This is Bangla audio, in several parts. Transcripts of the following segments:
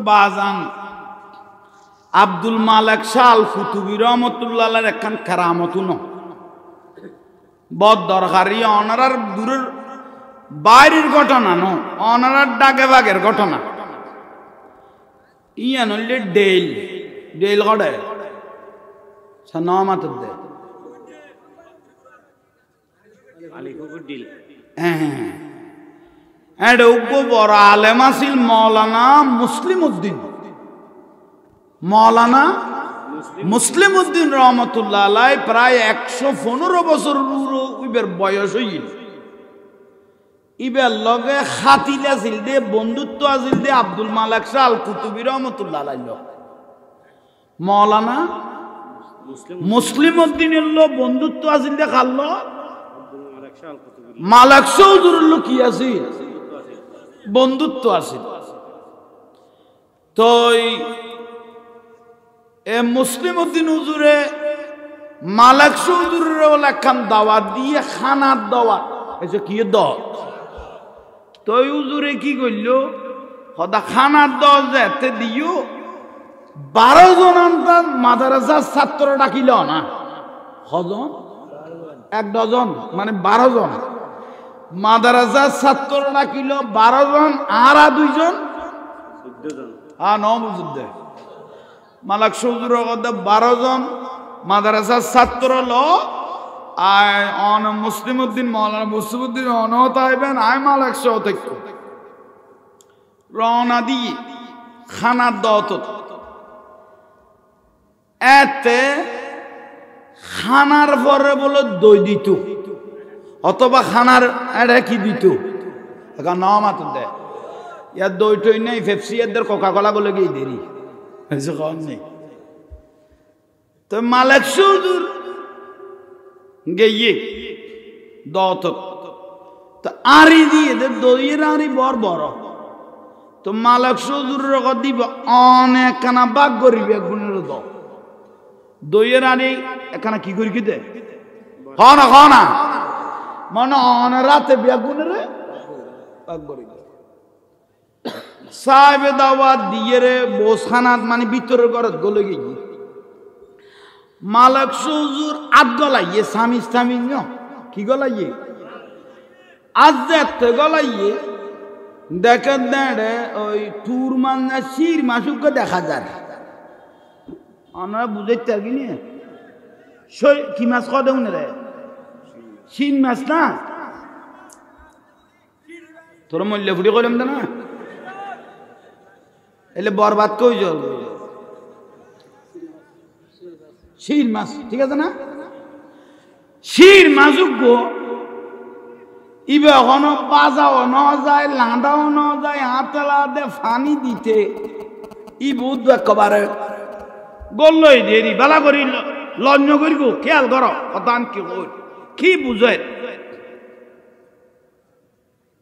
বাজান আব্দুল মালেক শাহ আল কুতুবী রহমতুল্লাহ আলাইহির একখান কেরামতু ন বদ দরকারি অনারার দূরের বাইরের ঘটনা ন অনারার ডাকে বাগের ঘটনা ইয়া নইলে ডেল ডেল গড়ে সানামাত দে আলী কুকুর ডিল এড উগ্র বড় আলেম আছিল মৌলানা মুসলিম উদ্দিন মৌলানা মুসলিম উদ্দিন রহমতুল্লাহ আলাই প্রায় 115 বছর ইবের বয়স হইল ইবের লগে খাতিল আছিল দে বন্ধুত্ব আছিল দে আব্দুল মালেক শাহ আল কুতুবী রহমতুল্লাহ আলাই মৌলানা মুসলিম উদ্দিনের বন্ধুত্ব আছিল দে খাল্ল মালেক শাহ হুজুরের কি আছিল বন্ধুত্ব আছিল তো এ মুসলিম উদ্দিন হুজুরে মালেক শাহ হুজুরের একখান দাওয়াত দিয়ে খানার দাওয়াত এসে কি দাওয়াত তো হুজুরে কি করল সদা খানার দাওয়াত যেতে দিও 12 জন আনতাম মাদ্রাসার ছাত্র ডাকিল না কজন 1 ডজন মানে 12 জন মাদ্রাসার ছাত্র ডাকিল 12 জন আর 2 জন 14 জন বুঝতে মালেক শাহ হুজুরের কথা 12 জন মাদ্রাসার ছাত্র ল আয় অন মুসলিম উদ্দিন মৌলানা মুসলিম উদ্দিন অনত আইবেন আয় মালেক শাহ থেকে রওনা দিয়ে খানার দাওয়াত এতে খানার পরে বলে দই দিত অথবা খানার এটা কি দিত এখন নাম আত দেয় ইয়ার দই টই নেই পেপসি এদের কোকা কোলা বলে গিয়ে দেরি নেই তো মালেক শাহ হুজুর গিয়ে দত তো আড়ি দিয়ে দইয়ের আড়ি বড় বড় তো মালেক শাহ হুজুরের কথা দিব অনেক খানা বাগ করিবে গুণের দইয়ের আড়ি এখানে কি করি কি দে না মনে অন রাতে বেগুনের বাগ করিবে সাহেবে দাওয়াত দিয়ে রে বোসখানাত মানে ভিতরের ঘরত গলে গিয়ে মালেক শাহ হুজুর আট গলাইয়ে স্বামী স্বামী কি গলাইয়ে আজ দেখতে গলাইয়ে দেখেন দেড়ে ওই টুর মান্না শির মাসুকে দেখা যায় আমরা বুঝাইতে আর কি নিয়ে কি মাছ কদে উনি রে শিন মাছ না তোর মূল্য ফুটি করলাম না এলে বরবাদ কই জল শির মাছ ঠিক আছে না শির মাছুক ইবে এখনো বাজাও ন যায় লাঁদাও ন যায় হাতেলা দে ফানি দিতে ই বুধ একেবারে বললই দেরি বেলা করি লঞ্জ করিব খেয়াল কর কথান কি বুঝে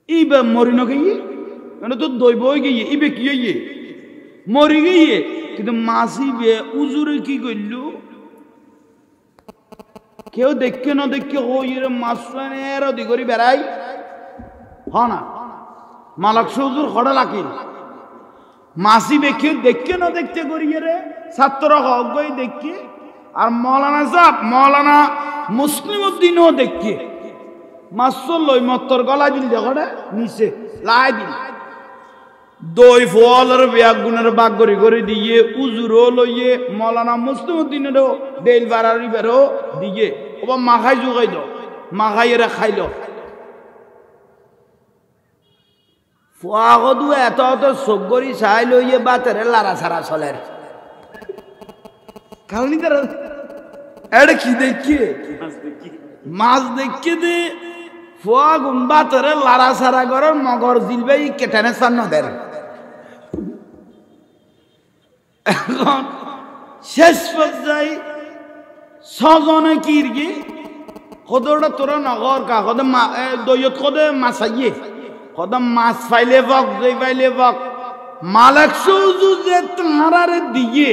ইবে মরি ন গিয়ে মানে তো দইব গিয়ে ইবে কি হইয়ে মরি গিয়ে কিন্তু মাসিবে উজুরে কি করল কেউ দেখে না দেখে মাসের অধি করি বেড়াই না মালেক শাহ হুজুর খড়া লাকিল মাসিবে কেউ দেখে না দেখতে করিয়ে রে ছাত্র হই দেখে আর মৌলানা সাহেব মৌলানা মুসলিম উদ্দিনও দেখে মাসর লই মত্তর গলা দিল দেখে নিচে লাই দিল দই ফলের বেগুনের বাগ করে দিয়ে উজুরও লইয়ে মৌলানা মুসলিম উদ্দিনেরও ডেল বাড়ারি বেরো দিয়ে ওবার মাখাই জোগাই দাও মাখাই এরা খাইল ফুয়াগদু এত অত সগরি চাই লইয়ে বাতেরে লারা সারা চলের কালনি তার এটা কি দেখিয়ে মাছ দেখিয়ে দে ফুয়া গুন বাতেরে লারা সারা করার মগর জিলবে কেটানে সান্ন দেন এখন শেষ পর্যায়ে ছজনে কিরগি কদটা তোরা নগর কা কদ দইয়ত কদে মাছাইয়ে কদ মাছ ফাইলে বক দই ফাইলে বক মালেক শাহ হুজুর যে তাহারে দিয়ে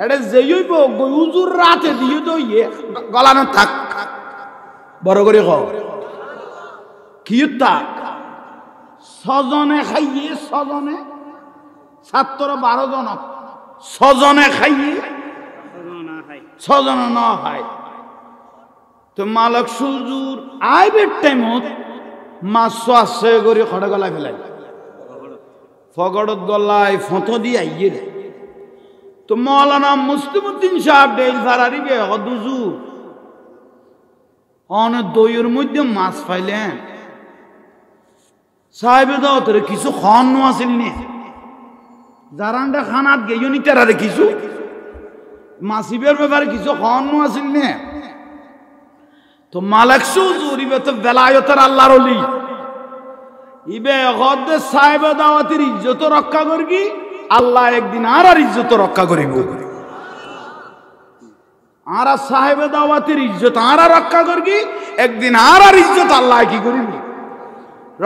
এটা যেইব হুজুর রাতে দিয়ে দইয়ে গলানো থাক বড় করে ক কি থাক ছজনে খাইয়ে ছজনে ছাত্র 12 জন 6 জনে খাইয়ে 6 জন না খায় তো মালক সুজুর আইবের টাইমত মাছ আসছে করে খড়ে গলায় ফেলাই ফগড়ত গলায় ফটো দিয়ে আইয়ে রে তো মৌলানা মুসলিমউদ্দিন সাহেব ডেল ফারারি বে হদুজু অনেক দইয়ের মধ্যে মাছ পাইলেন সাহেবে দাও তোর কিছু খাওয়ানো আসেন নি যারান্ডা খানাত গেয়নি তারারে কিছু মাসিবের ব্যাপারে কিছু খাওয়ানো আসেন নি তো মালিক সুজুর ইবে তো বেলায়েতের আল্লাহর ওলি ইবে গদ্দে সাহেবে দাওয়াতের ইজ্জত রক্ষা করবি আল্লাহ একদিন আর ইজ্জত রক্ষা করিব আর সাহেবে দাওয়াতের ইজ্জত আর রক্ষা করবি একদিন আর ইজ্জত আল্লাহ কি করিব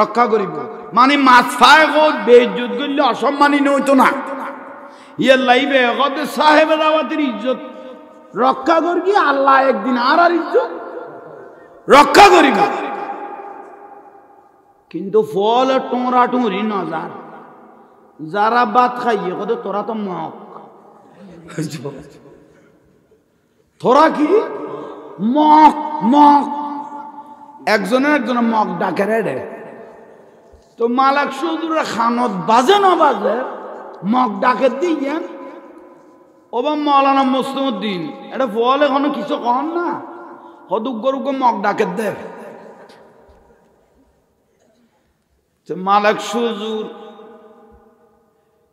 রক্ষা করিব মানে মাছ ফায় গদ বেইজ্জত করলে অসম্মানী হইতো না ইয়ে লাইবে গদ্দে সাহেবে দাওয়াতের ইজ্জত রক্ষা করবি আল্লাহ একদিন আর ইজ্জত রক্ষা করিব কিন্তু ফল টোঁরা টুঁরি নজার যারা ভাত খাইয়ে কত তোরা তো মক তোরা কি মক মক একজনের মক ডাকে রে তো মালিক সুজুর খানত বাজে না বাজে মক ডাকে দিয়ে ওবা মৌলানা মুসলিমউদ্দিন এটা ফল এখনো কিছু কন না হদুক গরুকে মক ডাকে দে মালিক সুজুর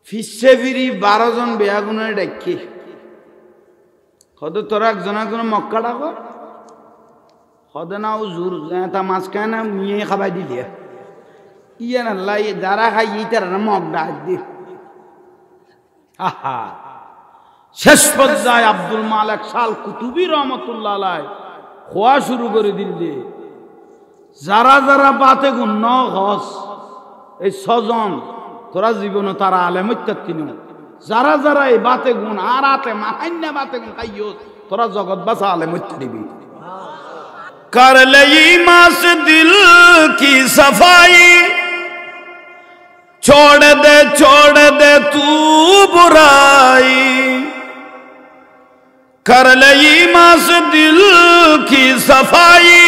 ফিসে ফিরি 12 জন বেয়াগুনে ডাকি হদ তোরা একজন মক্কা ডাকো হদে না হুজুর তা মাছ খায় না মিয়ে খাবাই দিলে ইয়ে না লাই যারা খাই তারা মক ডাক দি আহা শেষ পর্যায়ে আব্দুল মালিক শাল কুতুবী রহমাতুল্লাহ আলাইহি খোয়া শুরু করে দিলে যারা যারা বাতে গুণ ন হস এই 6 জন তোরা জীবন তারা আলেম ইত্যাদি যারা যারা এই বাতে গুণ আর আতে মাহান্য বাতে গুণ খাইও তোরা জগৎ বাসা আলেম ইত্যাদি कर ले ईमान से दिल की सफाई छोड़ दे तू बुराई कर ले ईमान से दिल की सफाई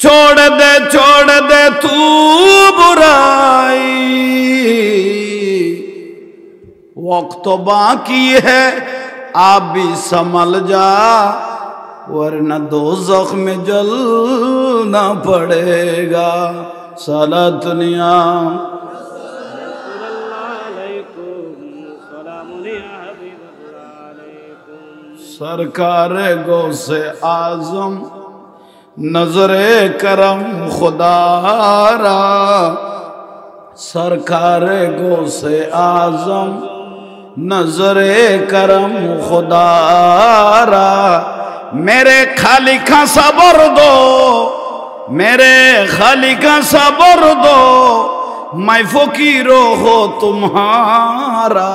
छोड़ दे तू बुराई वक्त बाकी है आप भी संभल जा वरना दोज़ख में जलना पड़ेगा साला दुनिया सरकार गौसे आजम नजरे करम खुदारा सरकार गौसे आजम नजरे करम खुदारा मेरे खाली का सबर दो मेरे खाली का सबर दो मैं फकीरो हो तुम्हारा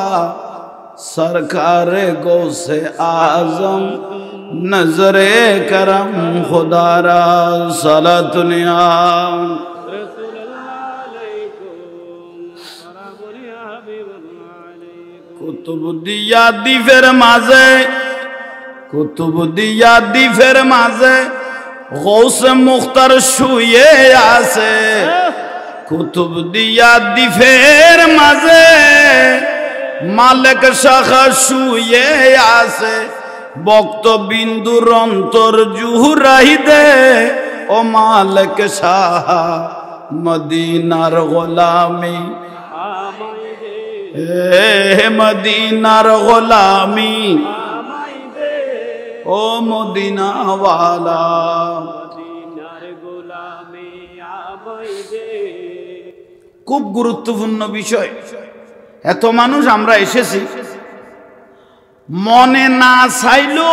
सरकार गौसे आजम नजरे करम खुदारा सलातुनिया कुतुब दिया दी फिर माजे कुतुब दिया दी फिर माजे गौस मुख्तर शुए आसे कुतुब दिया दी फिर माजे मालिक शाख शुए आसे बक्त बिंदुर अंतर जुहुराही दे ओ मालिक शाह मदीनार गोलामी मदीनार गोलामी ओ मदीना वाला खूब गुरुत्वपूर्ण विषय এত মানুষ আমরা এসেছি মনে না চাইলো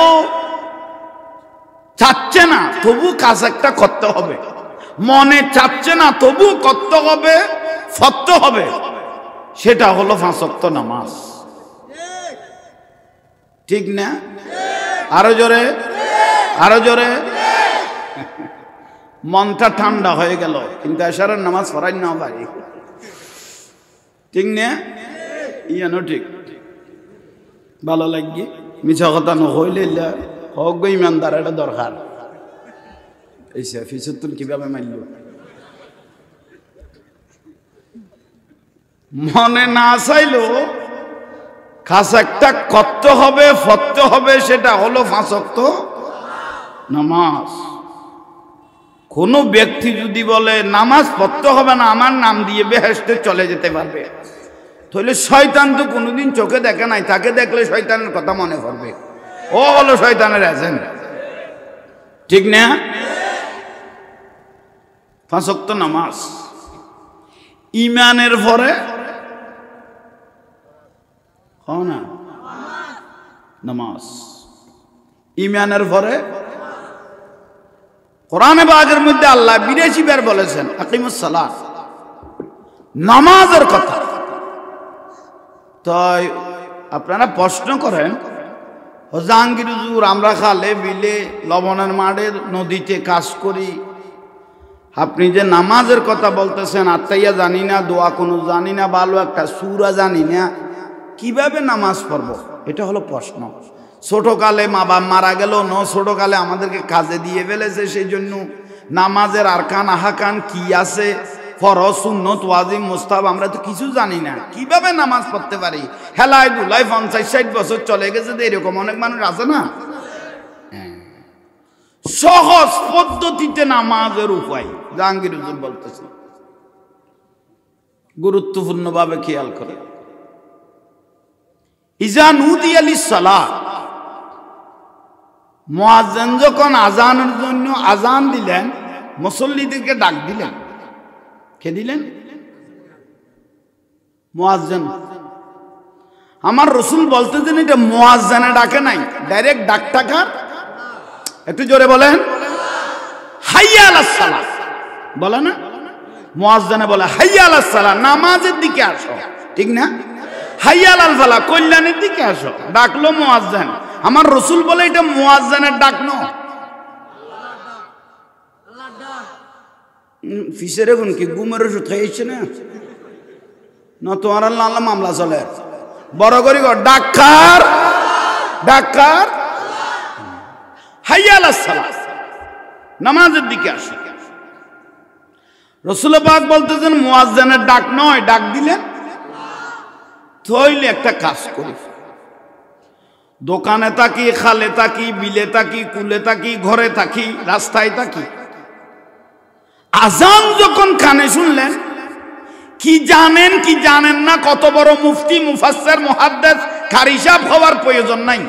চাচ্ছে না তবু কাজ একটা করতে হবে মনে চাচ্ছে না তবু করতে হবে ফরতে হবে সেটা হলো 5 ওয়াক্ত নামাজ ঠিক না আরো জোরে মনটা ঠান্ডা হয়ে গেল কিন্তু এশারের নামাজ পড়াই না পারি ঠিক না ইয়ানো ঠিক ভালো লাগি মিছা কথা নহইলে হোক ইমানদার এটা দরকার এই ফিসুতুল কিভাবে মারল মনে না চাইলো খাস একটা করতে হবে ফতে হবে সেটা হলো 5 ওয়াক্ত নামাজ কোন ব্যক্তি যদি বলে নামাজ পড়তে হবে না আমার নাম দিয়ে বেহেশতে চলে যেতে পারবে তাহলে শয়তান তো কোনোদিন চোখে দেখে নাই তাকে দেখলে শয়তানের কথা মনে পড়বে ও হলো শয়তানের এজেন্ট ঠিক না 5 ওয়াক্ত নামাজ ঈমানের পরে না নামাজ ঈমানের পরে কোরআনে পাকের মধ্যে আল্লাহ 82 বার বলেছেন আকিমুস সালাত নামাজের কথা তাই আপনারা প্রশ্ন করেন জাহাঙ্গীর হুজুর আমরা খালে বিলে লবণের মাঠে নদীতে কাজ করি আপনি যে নামাজের কথা বলতেছেন আত্মাইয়া জানি না দোয়া কোনো জানি না ভালো একটা সূরা জানি না কিভাবে নামাজ পড়ব এটা হলো প্রশ্ন ছোটকালে মা বাপ মারা গেল ছোটকালে আমাদেরকে কাজে দিয়ে ফেলেছে সেই জন্য নামাজের আরকান আহকাম কি আছে ফরজ সুন্নত ওয়াজিব মুস্তাহাব আমরা তো কিছু জানি না কিভাবে নামাজ পড়তে পারি হেলায় দুলাই 50-60 বছর চলে গেছে তো এরকম অনেক মানুষ আছে না সহজ পদ্ধতিতে নামাজের উপায় জাহাঙ্গীর হুজুর বলতেছে গুরুত্বপূর্ণভাবে খেয়াল করে ইজা নুদিয়া লিস-সালাত মুয়াজ্জিন যখন আজানের জন্য আজান দিলেন মুসল্লিদেরকে ডাক দিলেন কে দিলেন মুয়াজ্জিন আমার রাসূল বলতেছেন এটা মুয়াজ্জিনে ডাকে নাই ডাইরেক্ট ডাকটা কার একটু জোরে বলেন হাইয়া আলাস সালাত বলে না মুয়াজ্জিনে বলে হাইয়া আলাস সালাত নামাজের দিকে আসো ঠিক না হাইয়া আলাল ফালাহ কল্যাণের দিকে আসো ডাকলো মুয়াজ্জিন আমার রাসূল বলে এটা মুয়াজ্জিনের ডাক না ফিসেরে কোন কি ঘুমের ওষুধ খাইছে না তোমার আল্লাহ মামলা চলে বড় করি ডাক্তার ডাক্তার হাইয়া আলাস সালাত নামাজের দিকে আসো রাসূল পাক বলতেছেন মুয়াজ্জিনের ডাক নয় ডাক দিলেন তাইলে একটা কাজ করি দোকানে থাকি খালে থাকি বিলে থাকি কুলে থাকি ঘরে থাকি রাস্তায় থাকি আজান যখন কানে শুনলেন কি জানেন কি জানেন না কত বড় মুফতি মুফাসসির মুহাদ্দিস কারি সাহেব হওয়ার প্রয়োজন নাই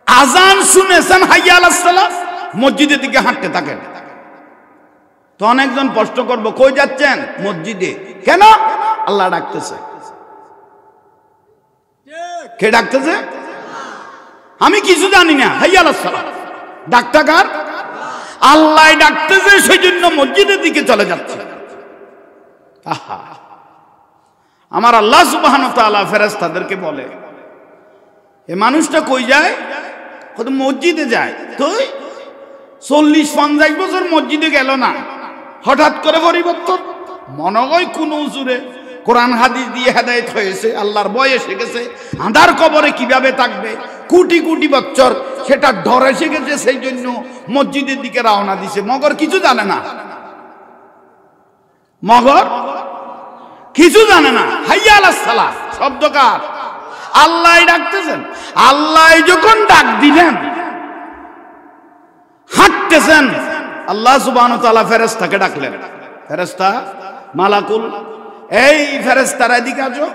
আজান শুনেছেন হাইয়া আলাস সালাত মসজিদের দিকে হাঁটতে থাকেন তো অনেকজন প্রশ্ন করবো কই যাচ্ছেন মসজিদে কেন আল্লাহ ডাকতেছে কে ডাকতেছে আমি কিছু জানি না হাইয়া আলাস সালাত ডাকটা কার আল্লাহ ডাকতেছে সেই জন্য মসজিদের দিকে চলে যাচ্ছে আমার আল্লাহ সুবহানাহু ওয়া তাআলা ফেরেশতাদেরকে বলে এই মানুষটা কই যায় কত মসজিদে যায় তুই 40-50 বছর মসজিদে গেল না হঠাৎ করে পরিবর্তন মনে হয় কোন হুজুরে কোরআন হাদিস দিয়ে হেদায়েত হয়েছে আল্লাহর ভয় এসে গেছে আঁধার কবরে কিভাবে থাকবে কোটি কোটি বছর সেটা ডর এসে গেছে সেই জন্য মসজিদের দিকে রওনা দিছে মগর কিছু জানে না মগর কিছু জানে না হাইয়া আলাস সালাত শব্দকার আল্লাহ ডাকতেছেন আল্লাহ যখন ডাক দিলেন হাঁটতেছেন আল্লাহ সুবহানাহু ওয়া তাআলা ফেরেশতাকে ডাকলেন ফেরেশতা মালাকুল এই ফেরেশতারা এদিকে আসো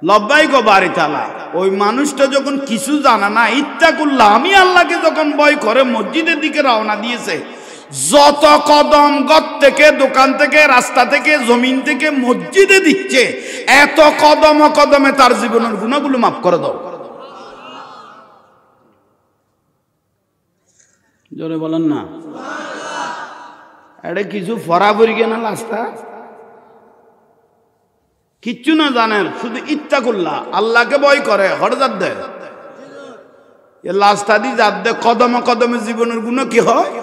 লব্বাইক বারি তাআলা ওই মানুষটা যখন কিছু জানা না ইত্তাকুল্লাহ আমি আল্লাহকে যখন ভয় করে মসজিদের দিকে রওনা দিয়েছে যত কদম ঘর থেকে দোকান থেকে রাস্তা থেকে জমিন থেকে মসজিদে দিচ্ছে এত কদমে কদমে তার জীবনের গুনাহগুলো মাফ করে দাও জোরে বলেন না এটা কিছু ফরাফরি কেনা রাস্তা কিচ্ছু না জানেন শুধু ইত্তাকুল্লাহ আল্লাহকে ভয় করে হঠাৎ দেয় এ রাস্তা দিয়ে যার দে কদমে কদমে জীবনের গুনাহ কি হয়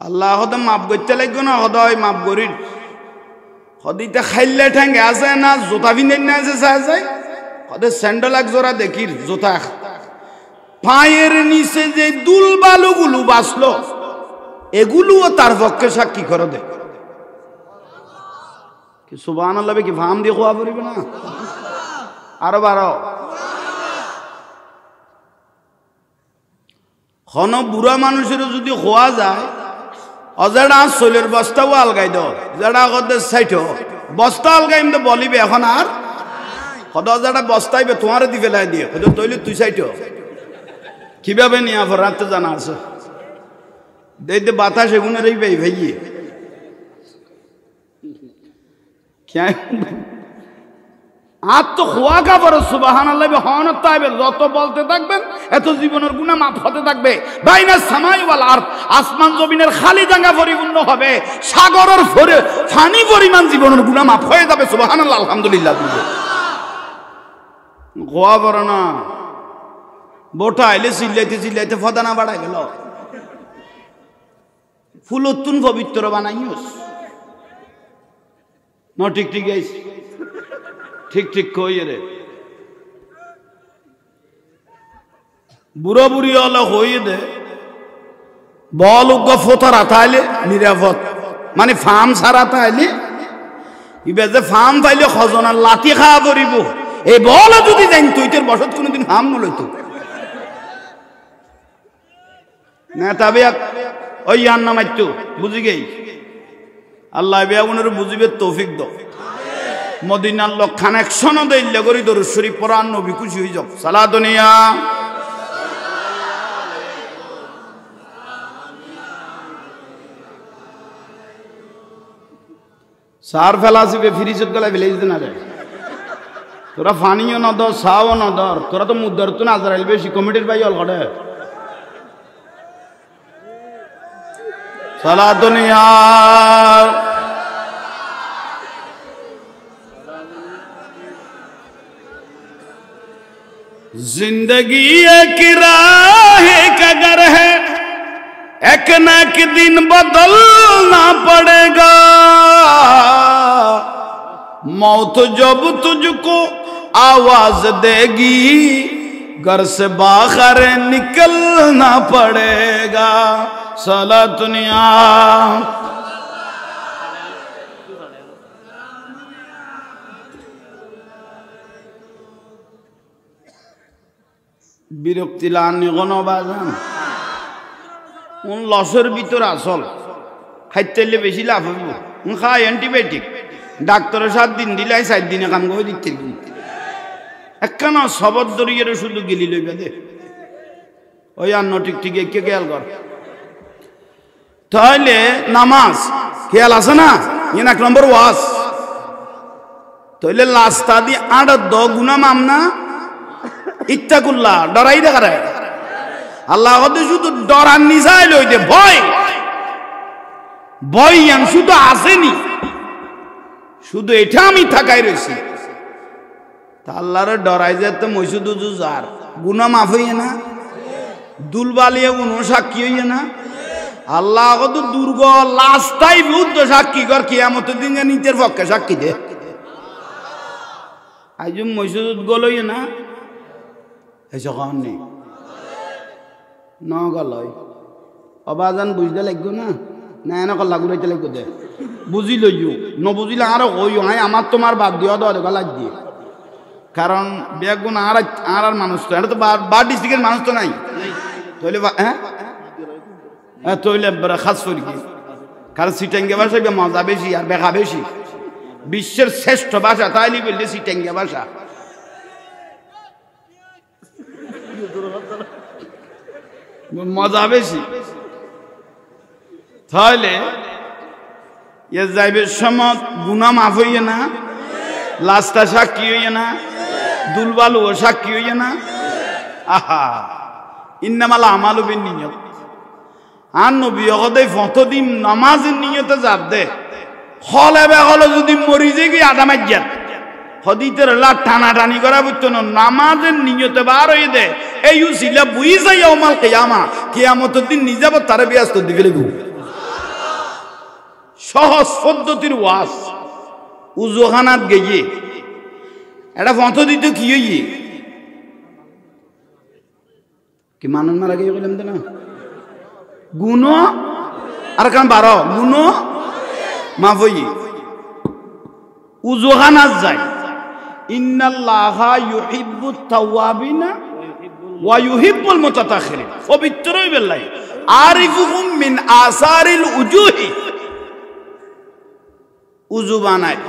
আল্লাহ হতে মাফ করতে লাগবে না হদয় মাফ করির হদিতে খাইলে ঠেঙ্গে আছে না জোতা বিনে না আছে চায় যায় হদে স্যান্ডেল এক জোড়া দেখির জোতা পায়ের নিচে যে দুল বালুগুলো বাঁচলো এগুলোও তার পক্ষে সাক্ষী করে দেয় কি সুবহানাল্লাহ কি ফাম দিয়ে খোয়া পড়িবে না আরো বারো খন বুড়া মানুষের যদি খোয়া যায় অজাড়া চলের বস্তাও আলগাই দাও যারা কদের সাইট বস্তা আলগাইম তো বলিবে এখন আর কত অজাড়া বস্তাইবে তোমার দি ফেলাই দিয়ে কত তৈলে তুই সাইট কিভাবে নিয়ে রাত তো জানা আছে দেখতে বাতাস এগুনের এই ভাই ভাইয়ে আর তো খোয়া কাপড় সুবহানাল্লাহ হন তাইবে যত বলতে থাকবেন এত জীবনের গুনাহ মাফ হতে থাকবে বাইনা সামাই ওয়াল আরদ আসমান জমিনের খালি জায়গা পরিপূর্ণ হবে সাগরের পানি পরিমাণ জীবনের গুনাহ মাফ হয়ে যাবে সুবহানাল্লাহ আলহামদুলিল্লাহ খোয়া বড় না বোটা আইলে চিল্লাইতে চিল্লাইতে ফদানা বাড়া গেল ফুলতুন পবিত্র বানাইস ন ঠিক ঠিক আইছি ঠিক ঠিক কই রে বুড়ো বুড়ি হলে হইয়ে দে বল উগ্র ফোতার আতাইলে নিরাপদ মানে ফার্ম সারা তাইলে ইবে যে ফার্ম পাইলে খজনার লাঠি খাওয়া করিব এই বল যদি যাই তুই তোর বসত কোনোদিন ফার্ম নলইতো না তবে ওই আর নামাইতো বুঝি গেই আল্লাহ বেগুনের বুঝিবে তৌফিক দাও মদিনার লোক কানেকশনও দিলে করি দরুদ শরীফ পড়ার নবী খুশি হয়ে যাও সালাতুনিয়া সার ফেলাসিবে ফ্রিজত গলা ফেলে দিতে না যায় তোরা ফানিও না দর সাও না দর তোরা তো মুদ্দার তো না জারাইল বেশি কমিটির ভাই অল ঘটে সালাতুনিয়া जिंदगी एक राह कगर है एक न एक दिन बदलना पड़ेगा मौत जब तुझको आवाज देगी घर से बाहर निकलना पड़ेगा सलातुनिया বিরক্তি লানি কোনো বাজান কোন লসের ভিতর আসল খাইতে বেশি লাভ হইব খাই অ্যান্টিবায়োটিক ডাক্তারের 7 দিন দিলে 4 দিনে কাম করে দিতে একখানা শবদ দরিয়ে শুধু গিলি লইবে দে ওই আর ঠিক ঠিক কে খেয়াল কর তাহলে নামাজ খেয়াল আছে না ইন 1 নম্বর ওয়াজ তাহলে লাস্তা দি 8 গুনাহ মামনা ইত্তাকুল্লাহ ডরাই দেখারে আল্লাহ হতে শুধু ডরার নিজাই লইতে ভয় ভয় শুধু আসেনি শুধু এটা আমি থাকাই রয়েছি তা আল্লাহর ডরাই যেতে মই শুধু জুজার গুনাহ মাফ হইয়ে না দুলবালিয়ে গুনো সাক্ষী হইয়ে না আল্লাহ কত দুর্গ লাস্তাই বুদ্ধ সাক্ষী কর কিয়ামতের দিন নিজের পক্ষে সাক্ষী দে আইজুম মই শুধু গলইয়ে না এসে কখন নেই ন গলয় অবাজান বুঝতে লাগবে না না এনে কল্লা ঘুরাইতে লাগবে দে বুঝি লইও ন বুঝিলে আরো কইও হাই আমার তোমার বাদ দিও দলে গলার দিয়ে কারণ বেগুন আর মানুষ তো এটা তো বার ডিস্ট্রিক্টের মানুষ তো নাই তৈলে হ্যাঁ তৈলে খাস করি কারণ সিটাঙ্গে ভাষা মজা বেশি আর বেখা বেশি বিশ্বের শ্রেষ্ঠ ভাষা তাইলে বললে সিটাঙ্গে ভাষা মজা বেশি তাহলে এ যাইবের সময় গুনাহ মাফ হইয়ে না লাস্তা সাক্ষী হইয়ে না দুলবালু ও সাক্ষী হইয়ে না আহা ইন্নামাল আমালু বিন্নিয়ত আর নবী হদে ফতদিন নামাজের নিয়তে যাব দে হলে বে হলো যদি মরি যে কি আদামাত যাত হদিতের লাট টানা টানি করা বুঝতো না নামাজের নিয়তে বার হয়ে দে এই উসিলা বুই যাই ইয়াউমাল কিয়ামা কিয়ামতের দিন নিজাব তারে ব্যস্ত দিবে লাগু সহজ পদ্ধতির ওয়াজ উজুখানাত গিয়ে এটা ফটো দিত কি হইয়ে কি মানুষ মারা গিয়ে বললাম তো না গুণ আর কারণ 12 গুণ মাফ হইয়ে উজুখানাত যায় ইন্নাল্লাহা ইউহিব্বুত তাওয়াবিনা ওয়া ইউহিব্বুল মুতাতাখিরিন পবিত্র হইবেন লাই আরিফুহুম মিন আসারিল উজুহি উজু বানায়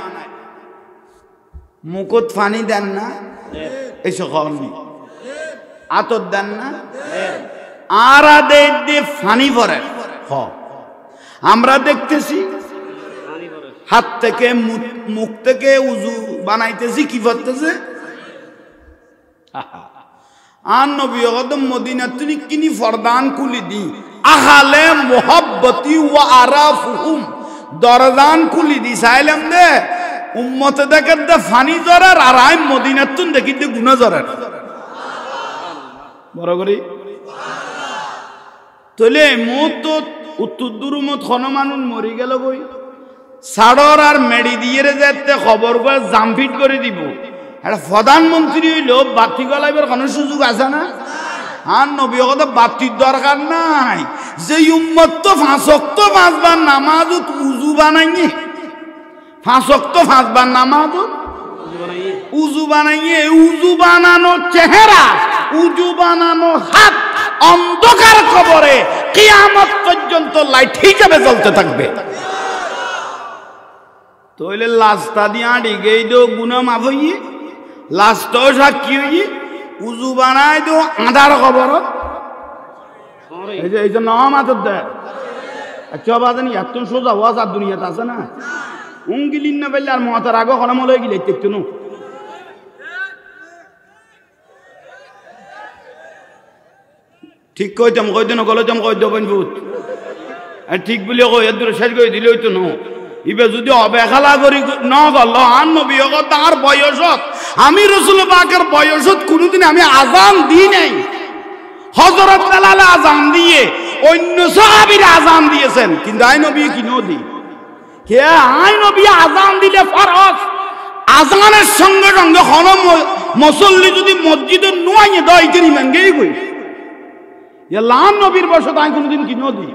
মুকুট পানি দেন না এসো খাওয়ানি আতর দেন না আর দে পানি ভরে আমরা দেখতেছি হাত থেকে মুখ থেকে উজু বানাইতেছি কি করতেছে আর নবী কদম মদিনা তুমি কিনি ফরদান খুলি দি আহালে মুহাব্বতি ওয়া আরাফুহুম দরদান খুলি দি সাইলাম দে উম্মতে দেখে দে ফানি জরার আর আই মদিনাত তুন দেখি দে গুনাহ জরার বড় করি তলে মত তো উত্তর দুরুমত খন মানুষ মরি গেল বই সাড়র আর মেডি দিয়ে যেতে খবর করে জামফিট করে দিব একটা প্রধানমন্ত্রী হইল বাতি গলাইবার কোনো সুযোগ আছে না আর নবী কথা বাতির দরকার নাই যে উম্মত তো 5 ওয়াক্ত 5 বার নামাজ উজু বানাইয়ে 5 ওয়াক্ত 5 বার নামাজ উজু বানাইয়ে উজু বানানো চেহারা উজু বানানো হাত অন্ধকার কবরে কিয়ামত পর্যন্ত লাইট হিসেবে জ্বলতে থাকবে তইলে লাস্তা দিয়ে আড়ি গেই দো গুনাহ মাফ হইয়ে লাস্টও সাক্ষী হইয়ে উজু বানাই দো আধার খবর এই যে নামাজত দেয় আচ্ছা বাজানি এত সোজা ওয়াজ আর দুনিয়াতে আছে না উঙ্গিলিন না বললে আর মহাতার আগে হলামল হয়ে গেলে দেখতো না ঠিক কইতাম কইতো গলতাম কইতো ভূত আর ঠিক বলে কই এত দূরে শেষ করে দিলে হইতো না ইবে যদি অবহেলা করি ন গল আর নবী তার বয়সত আমি রাসূল পাকের বয়সত কোনোদিন আমি আজান দিই নাই হযরত বেলাল আজান দিয়ে অন্য সাহাবীরা আজান দিয়েছেন কিন্তু আই নবী কি নদী কে আই নবী আজান দিলে ফরজ আজানের সঙ্গে সঙ্গে হন মুসল্লি যদি মসজিদে নুয়াইয়ে দই করি মাঙ্গেই কই ইয়া নবীর বয়সত আই কোনোদিন কি নদী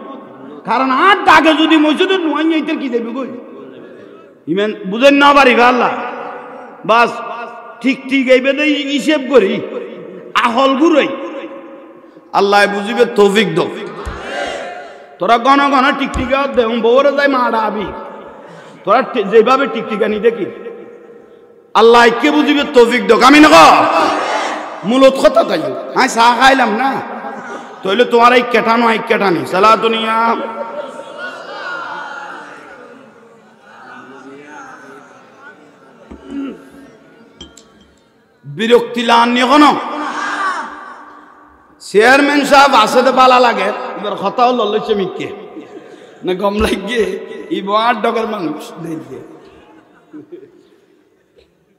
কারণ আর আগে যদি মসজিদে নুয়াইয়ে ইতের কি দেবে কই ইমান বুঝেন না পারি আল্লাহ বাস ঠিক ঠিক এইবে দেই হিসাব করি আহল গুরই আল্লাহ বুঝিবে তৌফিক দাও তোরা গণ গণ টিকটিকা দে বউরে যাই মারা আবি তোরা যেভাবে টিকটিকা নি দেখি আল্লাহ কে বুঝিবে তৌফিক দাও আমি না মূলত কথা তাই আমি চা খাইলাম না তাহলে তোমার এই কেটানো এক কেটানি সালা দুনিয়া বিরক্তি লানি কোন চেয়ারম্যান সাহেব আসতে পালা লাগে এবার কথা হল লইছে মিকে না গম লাগিয়ে ই বড় ডগর মানুষ দেখবে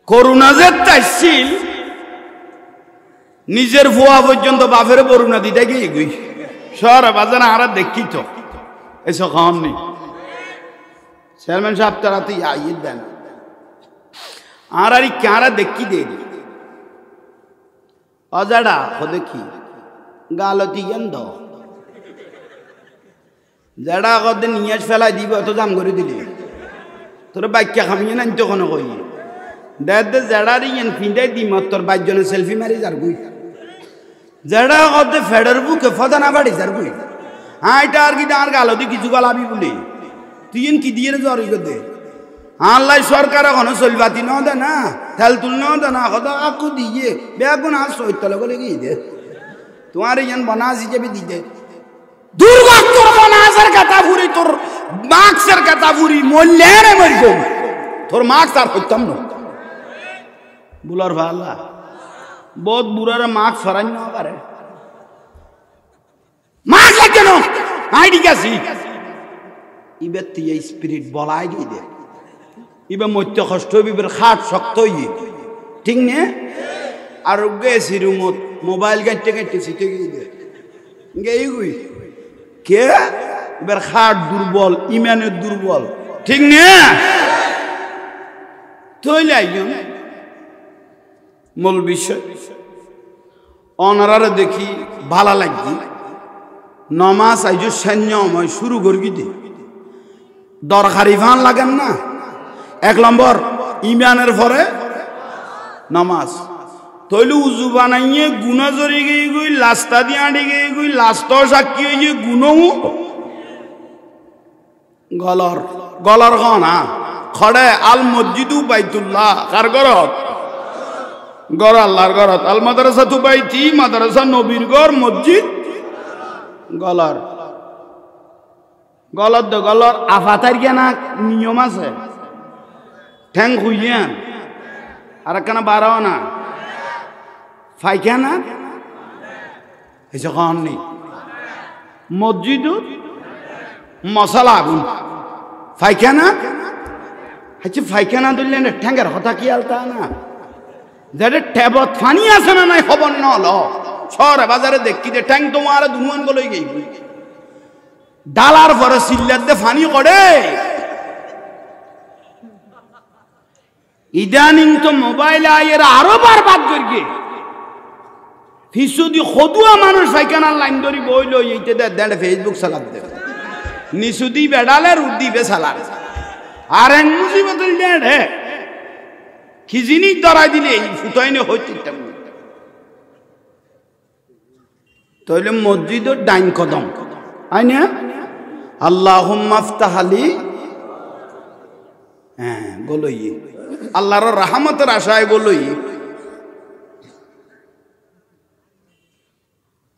করুণা যে তাইছিল নিজের ভুয়া পর্যন্ত বাপের বরুণা দিতে গিয়ে গই শহরে বাজারে আর দেখি তো এসব খাওয়ান নেই চেয়ারম্যান সাহেব তারা তো ইয়ে দেন আর কারা দেখি দিয়ে দি অজাডা দেখি গালতি গেন্দ যারা কদিন নিয়ে ফেলাই দিব এত দাম করে দিলি তোর বাক্যা খামিয়ে না তো কোনো কই দে যারা ইয়ান ফিন্দাই দিম তোর বাইজনে সেলফি মারি যার গুই যারা কদে ফেডার বুকে ফদানা বাড়ি যার গুই আইটা আর কি আর গালতি কিছু গালাবি বলি তুই কি দিয়ে জরি দে আল্লাহ সরকার এখনো চলবাতি ন দে না তেল তুল ন দে না কথা আকু দিয়ে বেগুন আর সৈতলে বলে গিয়ে দে তোমার ইয়ান বনাস হিসেবে দিতে দুর্গা তোর বনাসের কথা ফুরি তোর মার্কসের কথা ফুরি মল্যারে মরব তোর মার্কস আর হইতাম না বুলার ভাল্লা বহুত বুড়ারে মার্কস ফরাই না পারে মার্কস কেন আইডি কাছি ইবে তুই স্পিরিট বলাই গিয়ে দে ইবে মধ্য কষ্ট হইবে খাট শক্ত হইয়ে ঠিক নে আর গেছি রুমত মোবাইল গাইতে গাইতে সিটে গিয়ে দে গেই গুই কে এবার খাট দুর্বল ইমানের দুর্বল ঠিক নে তৈলে আইন মূল বিষয় অনারারে দেখি ভালো লাগি নমাজ আইজ সৈন্যময় শুরু করি দে দরকারি ফান লাগেন না 1 নম্বর ইমানের পরে নমাজ তৈলে উজু বানাইয়ে গুণা জড়ি গিয়ে গই লাস্তা দিয়ে আড়ি গিয়ে গই লাস্ত সাক্ষী হয়ে গুণও গলর গনা খড়ে আল মসজিদু বাইতুল্লাহ কার ঘরত ঘর আল্লাহর ঘরত আল মাদ্রাসা তু বাইতি মাদ্রাসা নবীর ঘর মসজিদ গলর আফাতার কেনা নিয়ম আছে ঠ্যাং খুইয়ান আর একখানা বাড়াও না ফাইখানা এসে কন নেই মসজিদ মশালা আগুন ফাইখানা হচ্ছে ফাইখানা দিলে ঠ্যাঙ্গের হতা কি আলতা না যাদের ট্যাবত ফানি আছে না নাই খবর নল শহরে বাজারে দেখি যে ঠ্যাং তোমার ধুমান গলই গেই ডালার পরে সিল্লার দে ফানি করে ইদানিং তো মোবাইল আয়ের আরো বারবাদ করি ফিসুদি খদুয়া মানুষ ফাইখানার লাইন ধরি বইল এইতে দেড় ফেসবুক চালাত দে নিসুদি বেড়ালে রুদি বে চালার আর এক মুসিবতুল দেড় কি জিনিস ধরাই দিলে এই ফুটাইনে হইতে তাইলে মসজিদের ডাইন কদম আই না আল্লাহুম্মা আফতাহ লি হ্যাঁ বলই আল্লাহর রহমতের আশায় বলই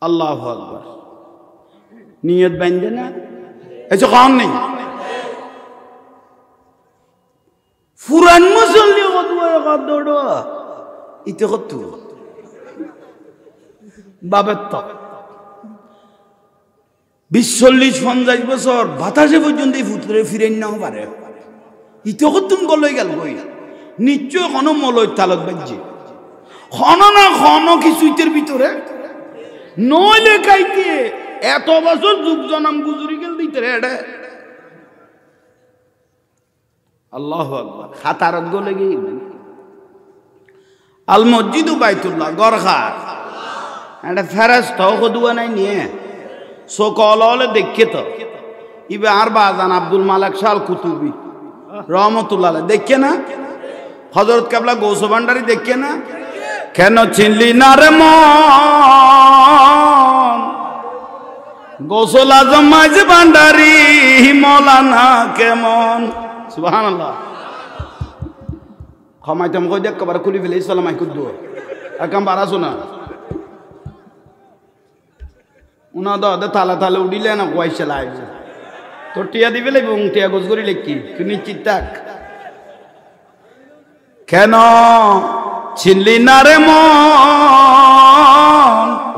আল্লাহু আকবার নিয়ত বাঁধে না এসে খাওয়ান নেই ফুরান মুসল্লি কত ইতে কত বাবের তো 20-40-50 বছর বাতাসে পর্যন্ত এই ফুটরে ফিরে নাও পারে ইতে কতুম গলই গেল বই নিশ্চয় কোনো মলয় তালত বাজছে খন না খন কিছুইতের ভিতরে নইলে কাইতে এত বছর যুগ জনাম গুজরি গেল দিতে রে এটা আল্লাহু আকবার খাতারত গলে গিয়ে আল মসজিদু বাইতুল্লাহ গরখা এটা ফেরেশতা খদুয়া নাই নিয়ে সকল হলে দেখে তো ইবে আর বাজান আব্দুল মালিক শাল কুতুবি রহমতুল্লাহ দেখে না হযরত কেবলা গৌস ভান্ডারী দেখে না কেন চিনলি না রে মন গৌসুল আজম মাঝ ভান্ডারী মৌলানা কেমন সুবহানাল্লাহ ক্ষমাইতাম কই দেখ কবার খুলি ফেলে ইসলাম আই কুদ্দু আকাম বারা শোনা উনা দে তালা তালে উড়িলে না কইছে লাই তো টিয়া দিবে লাগবে টিয়া গোজ করি লেখি তুই নিশ্চিত থাক কেন চিনলি না রে মন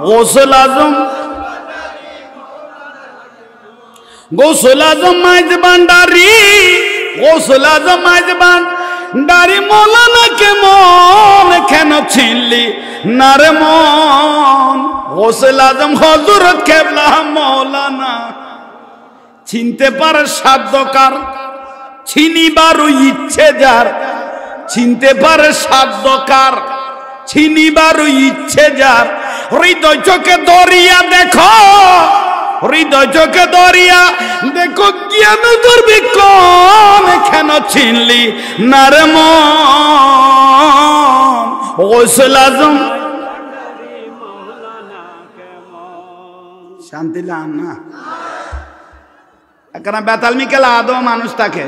গৌসুল আজম মাঝ ভান্ডারী গৌসুল আজম মাঝ ভান্ডারী মৌলানা কেমন কেন চিনলি না রে মন গৌসুল আজম হযরত কেবলা মৌলানা চিনতে পারে সাধ্যকার চিনিবার ইচ্ছে যার চিনতে পারে সাধ্যকার চিনিবার ইচ্ছে যার হৃদয় চোখে দরিয়া দেখো হৃদয় চোখে দরিয়া দেখো জ্ঞান দুর্বিক্ষণ কেন চিনলি না রে মন গৌসুল আজম শান্তি লাম না এখানে বেতাল মিকেল আদৌ মানুষ থাকে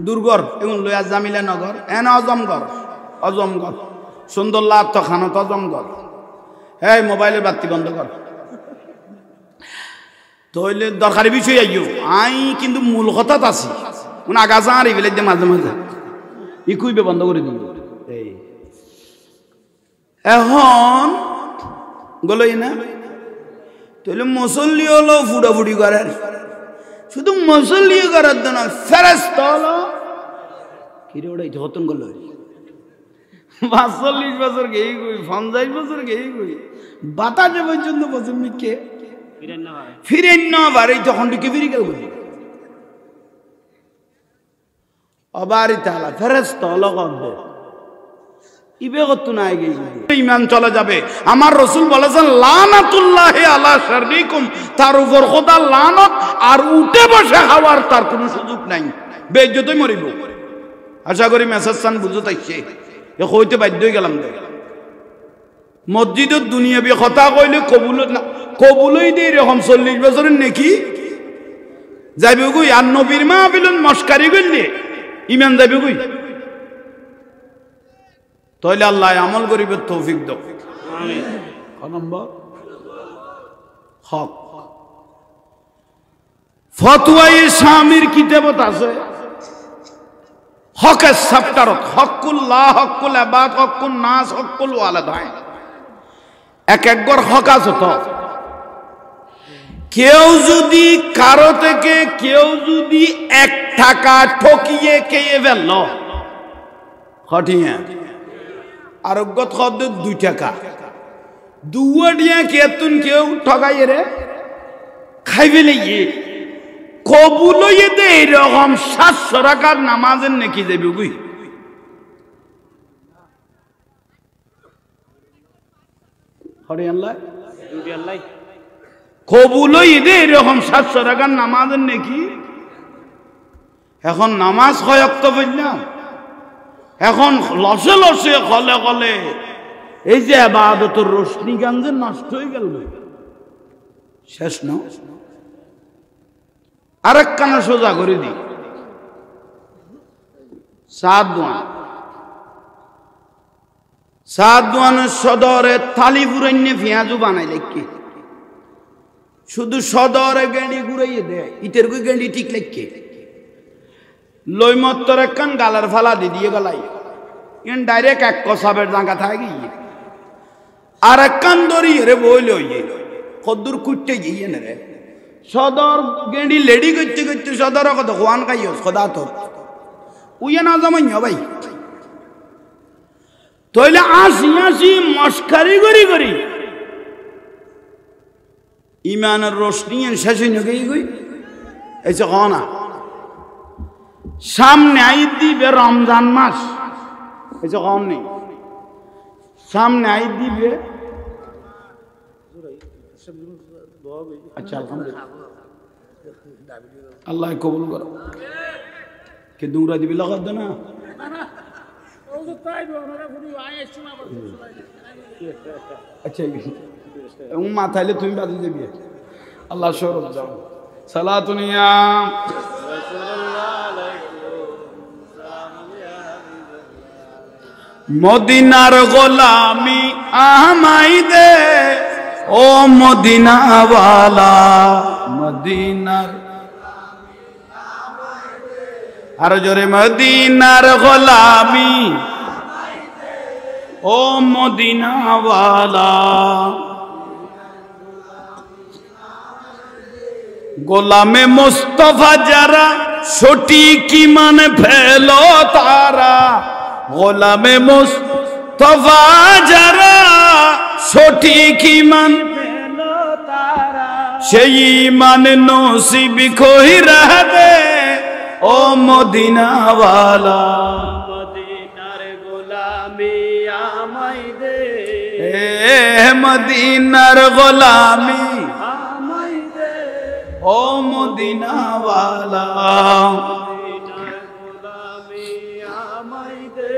দুর্গর এগুন লইয়া জামিলা নগর এন অজমগর সুন্দর লাভ তো খানত অজমগর এই মোবাইলের বাতি বন্ধ কর তইলে দরকারি বিষয় আইও আই কিন্তু মূল কথাত আছি কোন আগাছা আর ইবেলে যে মাঝে মাঝে ই কইবে বন্ধ করে দিব এই এখন গলই না তইলে মুসল্লি হলো ফুটাফুটি করার শুধু মুসল্লি করার জন্য ফেরেশতা হলো কিরে ওটাই যতন গল 45 বছর গেই কই 50 বছর গেই কই বাতাসে পর্যন্ত বছর মিকে ফিরেন না বাড়ি তখন ঢুকে ফিরে গেল অবারি তালা ফেরেশতা লগন দে ইবে কত নাই গই ঈমান চলে যাবে আমার রাসূল বলেছেন লানাতুল্লাহি আলা শাররিকুম তার উপর খোদা লানত আর উঠে বসে খাওয়ার তার কোনো সুযোগ নাই বেইজ্জতই মরিব আশা করি মেসেজ সান বুঝতে আইছে এ কইতে বাধ্য হই গেলাম দে মসজিদের দুনিয়াবি কথা কইলে কবুলই দে এরকম 40 বছরের নাকি যাইবে কই আর নবীর মাহফিলন মস্কারি কইলে ঈমান যাইবে কই তাহলে আল্লাহ আমল করিবে তৌফিক দাও আমিন নম্বর হক ফতোয়ায়ে শামির কিতাবত আছে হকের চ্যাপ্টারত হকুল্লাহ হকুল ইবাদ হকুন নাস হকুল ওয়ালিদাইন এক একবার হক আছে তো কেউ যদি কারো থেকে কেউ যদি 1 টাকা ঠকিয়ে খেয়ে ফেলল হঠিয়া আরোগ্যত খদ্দ 2 টাকা দুয়াডিয়া কেতুন কেউ ঠকাইয়ে রে খাইবে লইয়ে কবুল হইয়ে দে এরকম 700 টাকার নামাজের নাকি যাবে গুই হরে আল্লাহ কবুল হইয়ে দে এরকম 700 টাকার নামাজের নাকি এখন নামাজ কয়ক্ত বললাম এখন লসে লসে কলে কলে এই যে ইবাদতের রোশনি গঞ্জে নষ্ট হয়ে গেল শেষ না আরেক কানা সোজা করে দি সাদওয়ানের সদরে থালি ফুরাইনে পেঁয়াজু বানাই লেখকে শুধু সদরে গেঁড়ি ঘুরাইয়ে দেয় ইটের কই গেঁড়ি ঠিক লেখকে লইমত্তর একখান গালার ফালা দিয়ে গেলাই ইন ডাইরেক্ট এক কসাবের জাঙ্গা থাকি আর একখান দড়িয়ে রে বই লইয়ে কদ্দুর কুটতে গিয়ে না রে সদর গেঁড়ি লেডি করতে করতে সদর কত খোয়ান খাইও সদা তো উইয়ে না জামাই ভাই তইলে আসি মস্কারি করি করি ইমানের রোশনি শেষ হয়ে গই এসে না সামনে আইদ দিবে রমজান মাস এসে কম নেই সামনে আইদ দিবে আচ্ছা আল্লাহ কবুল করো কে দৌড়া দিবি লাগাত না আচ্ছা মাথাইলে তুমি বাজি দেবি আল্লাহ সরব যাও সালাতুনিয়া মদিনার গোলামি আমাই দে ও মদিনাওয়ালা মদিনার আর জোরে মদিনার গোলামি ও মদিনাওয়ালা গোলামে মুস্তাফা যারা সঠিক ঈমান ফেলো তারা গোলামে মুস্তাফা যারা সঠিক ঈমান ফেলো তারা সেই ঈমান নসিব কইরা দে ও মদিনাওয়ালা মদিনার গোলামি আমায় দে মদিনার গোলামি আমায় দে ও মদিনাওয়ালা মদিনার গোলামি আমায় দে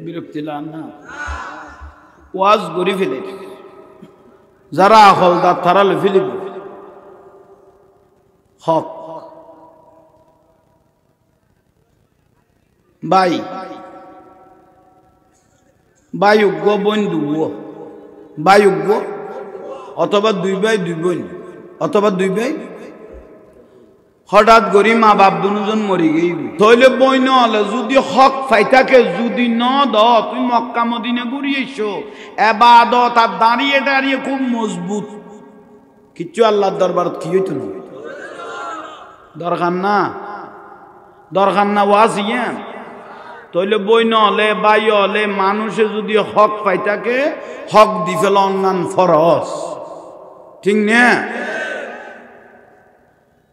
বিরক্তি লান না ওয়াজ গরি ফেলে যারা হলদার তারা ফেলিব হক ভাই বায়ুজ্ঞ বন্ধু বায়ুজ্ঞ অথবা 2 ভাই 2 বোন অথবা 2 ভাই হঠাৎ করি মা বাপ দুজন মরি গই তইলে বইন হলে যদি হক পাইতাকে যদি ন দ তুই মক্কা মদিনা ঘুরিয়েছো ইবাদত আর দাঁড়িয়ে দাঁড়িয়ে খুব মজবুত কিচ্ছু আল্লাহর দরবারত কি হইতো না দরকার না ওয়াজিয়া তইলে বই নহলে বাই হলে মানুষে যদি হক পাইতাকে হক দি ফেল অন্যান ফরজ ঠিক না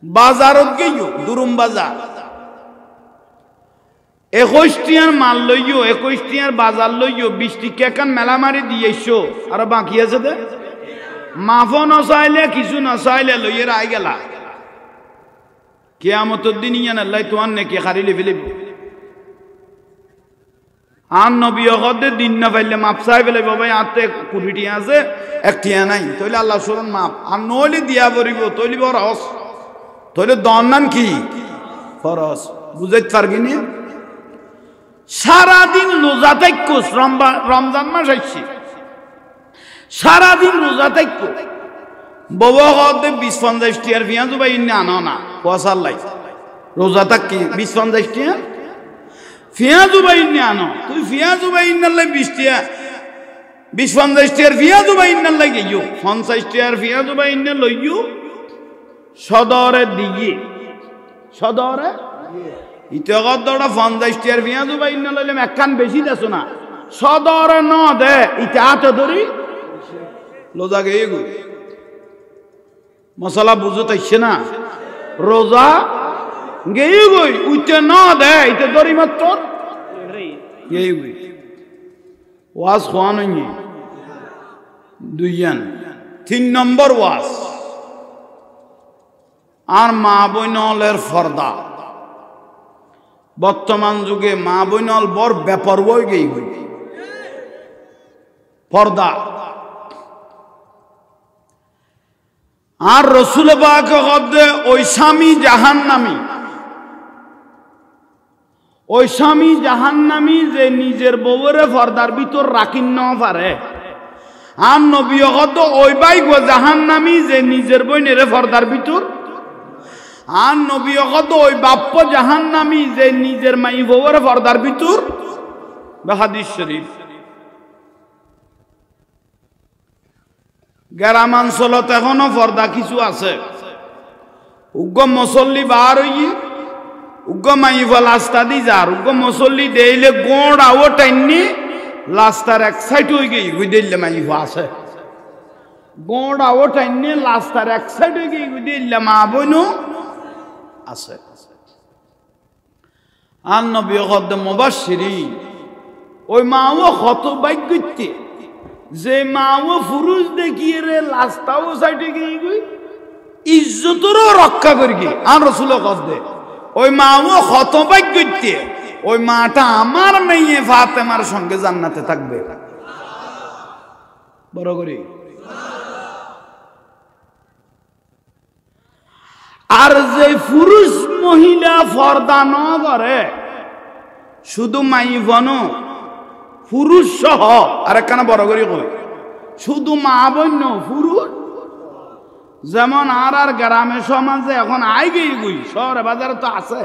বাজারত গেইও দুরুম বাজার 21 টিয়ার মাল লইও 21 টিয়ার বাজার লইও 20 টিকা কান মেলা মারি দিয়েছো আর বাকি আছে দে মাফো নসাইলে কিছু নসাইলে লইয়ের আই গেলা কিয়ামতের দিন ইয়ান আল্লাহ তোয়ান নেকি খারিলে ফেলিব আর নবী হদে দিন না পাইলে মাপ চাই ফেলে বাবা আতে কুড়িটি আছে একটিয়া নাই তাইলে আল্লাহ সুরান মাপ আর নইলে দিয়া পড়িব তৈলি বরস তৈলে দন্নান কি ফরস বুঝাইতে পারগিনি সারাদিন রোজা থাকো রমজান মাস আসছে সারাদিন রোজা থাকো বাবা হদে 20-50 টিয়ার পেঁয়াজু ভাই ইন্নে আনো না পয়সার লাই রোজা থাকি 20-50 টিয়ার পেঁয়াজু ভাই ইন্নে আনো তুই পেঁয়াজু ভাই ইন্নার লাই 20 টিয়া 20-50 টিয়ার পেঁয়াজু ভাই ইন্নার লাই গেইও 50 টিয়ার পেঁয়াজু ভাই ইন্নে লইও সদরে দিয়ে সদরে ইতগত দড়া 50 টিয়ার পেঁয়াজু ভাই ইন্নে লইলে একখান বেশি দেছো না সদরে ন দে ইতে আতে ধরি রোজা গেয়ে গই মশলা বুঝো তাইছে না রোজা গেয়ে গই উইতে ন দে ইতে ধরি মাত্র গেয়ে গই ওয়াজ খোয়ান হইনি দুইয়ান 3 নম্বর ওয়াজ আর মা বইনলের ফর্দা বর্তমান যুগে মা বইনল বড় ব্যাপার বই গেই গই পর্দা আর রসুল পাক কদে ওই স্বামী জাহান্নামী যে নিজের বউরে পর্দার ভিতর রাখিন ন পারে আর নবী কদ ওই বাইক জাহান্নামী যে নিজের বইনেরে পর্দার ভিতর আর নবী কদ ওই বাপ্য জাহান্নামী যে নিজের মাই বউরে পর্দার ভিতর হাদিস শরীফ গ্রামাঞ্চলত এখনো পর্দা কিছু আছে উগ্র মুসল্লি বার হইয়ে উগ্র মাইফা লাস্তা দি যার উগ্র মুসল্লি দেইলে গোড় আও টাইনি লাস্তার এক সাইড হয়ে গই দিলে মাইফা আছে গোড় আও টাইনি লাস্তার এক সাইড হয়ে গই দিলে মা বইনো আছে আর নবী কদ মুবাশশিরিন ওই মাও কত ভাগ্যতে যে মাও পুরুষ দেখিয়ে রে লাস্তাও সাইডে গিয়ে গই ইজ্জতরও রক্ষা করি গে আর রসুল কদে ওই মাও হতভাগ করতে ওই মাটা আমার মেয়ে ফাতেমার সঙ্গে জান্নাতে থাকবে বড় করে আর যে পুরুষ মহিলা পর্দা ন করে শুধু মাই বনো পুরুষ সহ আর একখানা বড় করে কই শুধু মা বন্য পুরুষ যেমন আর গ্রামে সমাজে এখন আই গই গই শহরে বাজারে তো আছে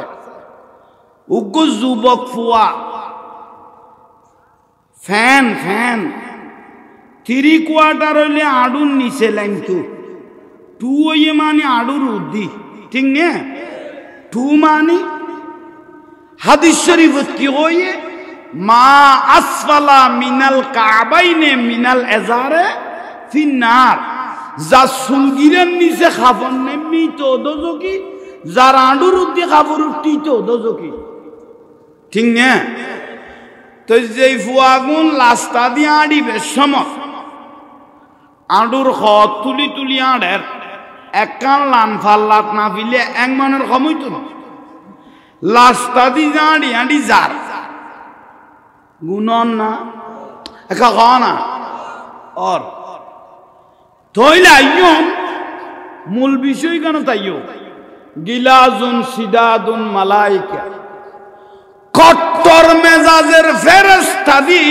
উগ্র যুবক ফুয়া ফ্যান 3/4 হইলে আডুর নিচে লাইন টু হইয়ে মানে আডুর উদ্দি ঠিক নে টু মানে হাদিস শরীফ কি হইয়ে মা আসফালা মিনাল কাবাইনে মিনাল এজারে ফিন্নার যা সুলগিরের নিচে খাবার নেমনি তো দোজকি যার আডুর উদ্দি খাবার উঠতি তো দোজকি ঠিক না তো যেই ফুয়াগুন লাস্তা দিয়ে আড়িবে সময় আডুর খত তুলি আড়ের একখান লান ফাল্লাত না ফিলে এক মনের সময় তো না লাস্তা দিয়ে আড়ি যার গুণন না একা খ না অর তইলে আইয়ম মূল বিষয় কেন তাইও গিলাজুন সিদাদুন মালাইকা কট্টর মেজাজের ফেরেশতা দি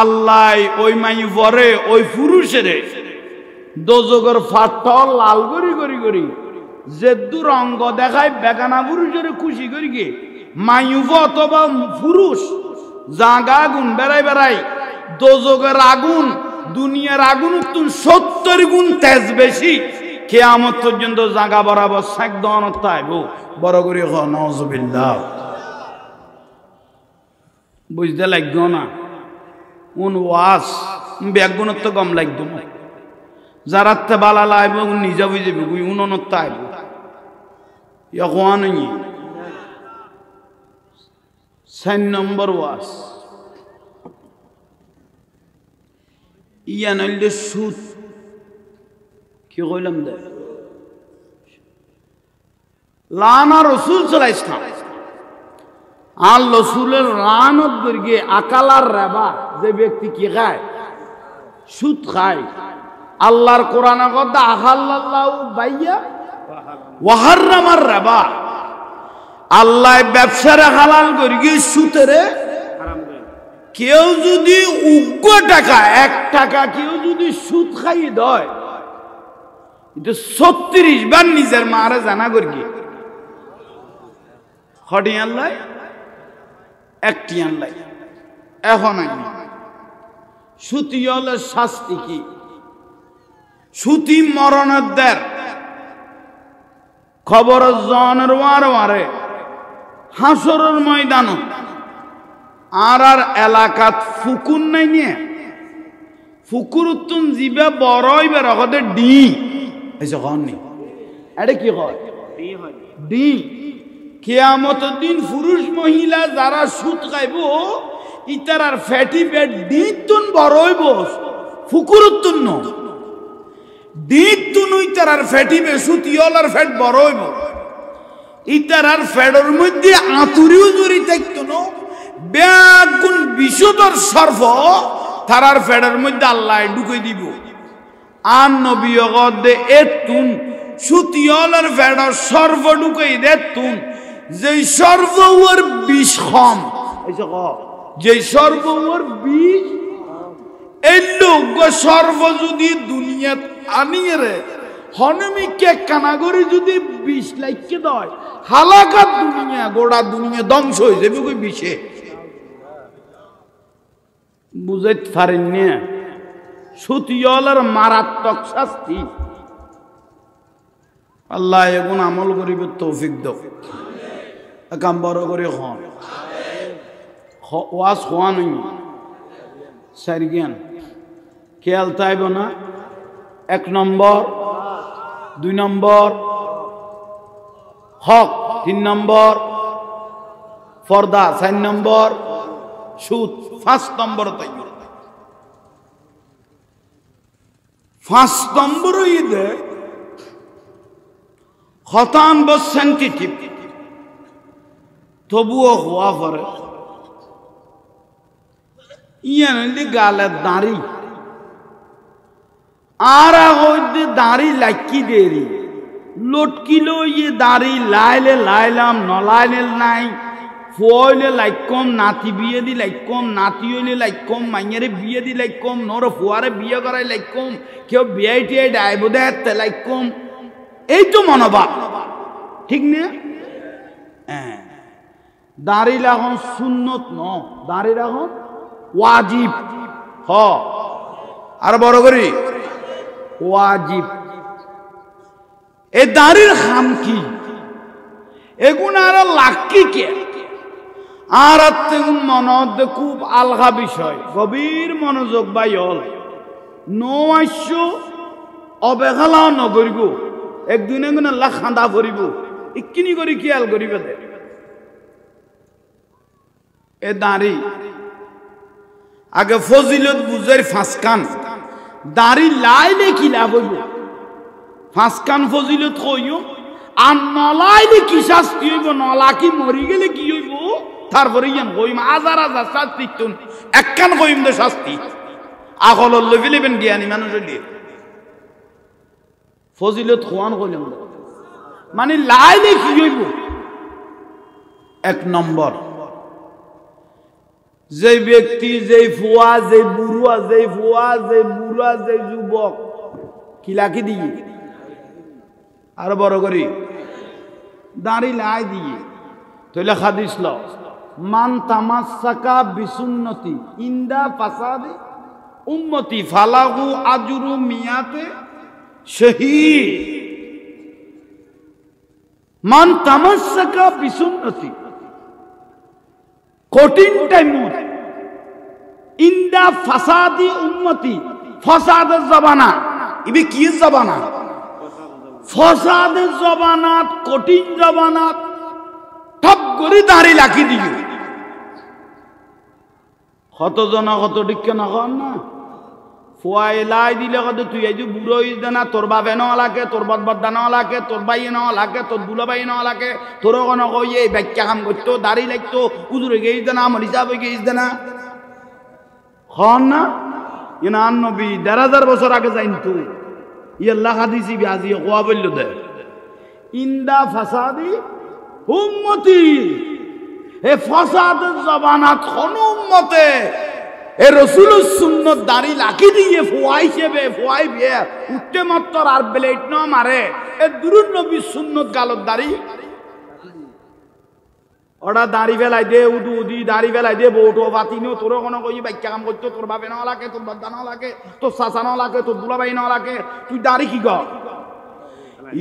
আল্লাহ ওই মাই পরে ওই পুরুষেরে দোজগের ফাটল লাল করি যে দূর অঙ্গ দেখায় বেগানা পুরুষের খুশি করি গে মাইফ অথবা পুরুষ জাগা আগুন বেড়াই দোজগের আগুন দুনিয়ার আগুন 70 গুণ তেজ বেশি কিয়ামত পর্যন্ত জাগা বরাবর সাক দনত তাইব বড় করে হ নাউজুবিল্লাহ বুঝতে লাগতো না কোন ওয়াজ ব্যাগুণত তো কম লাগতো না যারা তে বালা লাইব নিজে বুঝে গুই উননত তাইব ইয়া কোয়ানি 4 নম্বর ওয়াজ ইয়া নইলে সুদ কি কইলাম দে লানা রাসূল সাল্লাল্লাহু আলাইহি ওয়াসাল্লাম আর রাসূলের লানত দরগে আকালার রাবা যে ব্যক্তি কি খায় সুদ খায় আল্লাহর কোরআনে কথা আহাল্লাল্লাহু বাইয়া ওয়া হারামার রাবা আল্লাহ ব্যবসারে হালাল করিয়ে সুতেরে কেউ যদি উগ্র টাকা 1 টাকা কেউ যদি সুদ খাই দেয় এটা 36 বার নিজের মারে জানা করিয়ে হডি আল্লাহ একটি আল্লাহ এখন আমি সুতি হলে শাস্তি কি সুতি মরণের দের খবর জনের ওয়ারে হাসরের ময়দান আর এলাকাত ফুকুর নাই নিয়ে ফুকুর উত্তম জিবে বড়ই বের হতে ডি এসে কননি এটা কি হয় ডি কিয়ামতের দিন পুরুষ মহিলা যারা সুদ খাইব ইতারার ফ্যাটি পেট ডিতুন বড় হইব ফুকুর উত্তম ন ডিতুন ইতারার ফ্যাটি পে সুতিওয়ালার ফ্যাট বড় হইব ইতারার ফ্যাডের মধ্যে আতুরিও জড়ি থাকতো না ব্যাগুন বিশুদ্ধর সর্ব তারার ফ্যাডের মধ্যে আল্লাহ ঢুকে দিব আর নবী গদে এতুন সুতিওয়ালার ফ্যাডের সর্ব ঢুকে দেতুন যে সর্ব ওর বিষ কম এসে ক যে সর্ব ওর বিষ এই লোক সর্ব যদি দুনিয়াত আনিয়ে রে হনমিকে কানাগরি যদি 20 লাখকে দেয় হালাকাত দুনিয়া গোড়া দুনিয়া ধ্বংস হয়ে যাবে কই বিষে বুঝাইতে পারেন না সুতিওয়ালার মারাত্মক শাস্তি আল্লাহ এখন আমল করিবে তৌফিক দাও কাম বড় করে খন ওয়াজ খোয়া নই সারিগান খেয়াল তাইব না 1 নম্বর 2 নম্বর হক 3 নম্বর পর্দা 4 নম্বর সুদ 5 নম্বর তাই 5 নম্বর ইদে খতান বা সেনসিটিভ তবুও হওয়া পারে ইয়ানলি গালে দাড়ি আর হইতে দাড়ি লাকি দেরি লটকিলো ইয়ে দাড়ি লাইলে লাইলাম নলাইলে নাই ফুয়াইলে লাইকম নাতি বিয়ে দি লাইকম নাতি হইলে লাইকম মাইয়ারে বিয়ে দি লাইকম নর ফুয়ারে বিয়ে করাই লাইকম কেউ বিয়াই টিয়াই ডাইব দে লাইকম এই তো মনোভাব ঠিক না হ্যাঁ দাড়ি লাখন সুন্নত ন দাড়ি লাখন ওয়াজিব হ আর বড় করি ওয়াজিব এ দাড়ির খাম কি এগুন আর লাকি কে আর মনত খুব আলগা বিষয় গভীর মনোযোগ বাই হল নৈশ্য অবহেলাও নকরিব একদিনে গুণ আল্লাহ খান্দা ভরিব ইকিনি করি খেয়াল করিবে এ দাড়ি আগে ফজিলত বুঝার ফাঁসকান দাড়ি লাইলে কি লাভ হইব ফাঁসকান ফজিলত কইও আর নলাইলে কি শাস্তি হইব নলা কি মরি গেলে কি হইব তারপরে ইয়ান কইম হাজার হাজার শাস্তি তুন একখান কইম দে শাস্তি আগল লইবেন জ্ঞানী মানুষ দিয়ে ফজিলত খোয়ান কইলাম মানে লাইলে কি হইব 1 নম্বর যে ব্যক্তি যে ফুয়া যে বুড়া যে ফুয়া যে বুড়া যে যুবক কি লাকি দিয়ে আর বড় করি দাড়ি লাই দিয়ে তাহলে হাদিস ল মান তামাসসাকা বিসুন্নতি ইন্দা ফাসাদি উম্মতি ফালাহু আজরু মিয়াতে শহীদ মান তামাসসাকা বিসুন্নতি কঠিন টাইম ইন্দা ফাসাদি উম্মতি ফাসাদের জবানা ইবি কি জবানা ফসাদের জবানাত কঠিন জবানাত ঠপ করে দাঁড়ি লাখি দিও কতজন কত টিকে নখন না ফুয়াই লাই দিলে কত তুই এই যে বুড়ো হইস দে না তোর বাপে ন লাগে তোর বদবদ্দা ন লাগে তোর ভাই ন লাগে তোর দুলা ভাই ন লাগে তোর কোনো কই এই ব্যাখ্যা কাম করতো দাড়ি লাগতো উজুরে গেইস দে না আমল হিসাবে গেইস দে না খন না ইনা নবী ১,৫০০ বছর আগে যাইতো ইয়াল্লাহ হাদিসি বিয়াজি কোয়া বলল দে ইন্দা ফাসাদি উম্মতি এ ফাসাদের জবানাত কোন উম্মতে এ রাসূলুর সুন্নাত দাড়ি লাকি দিয়ে ফুয়াই হিসেবে ফুয়াই বিয়ে উঠতে মাত্র আর ব্লেড ন মারে এ দুরুন নবীর সুন্নাত গালত দাড়ি ওরা দাড়ি ফেলাই দে উদু উদি দাড়ি ফেলাই দে বউটো বাতিনো তোর কোনো কই ব্যাখ্যা কাম করতো তোর বাপে ন লাগে তোর বাদ্দা ন লাগে তোর চাচা ন লাগে তোর দুলাভাই ন লাগে তুই দাড়ি কি কর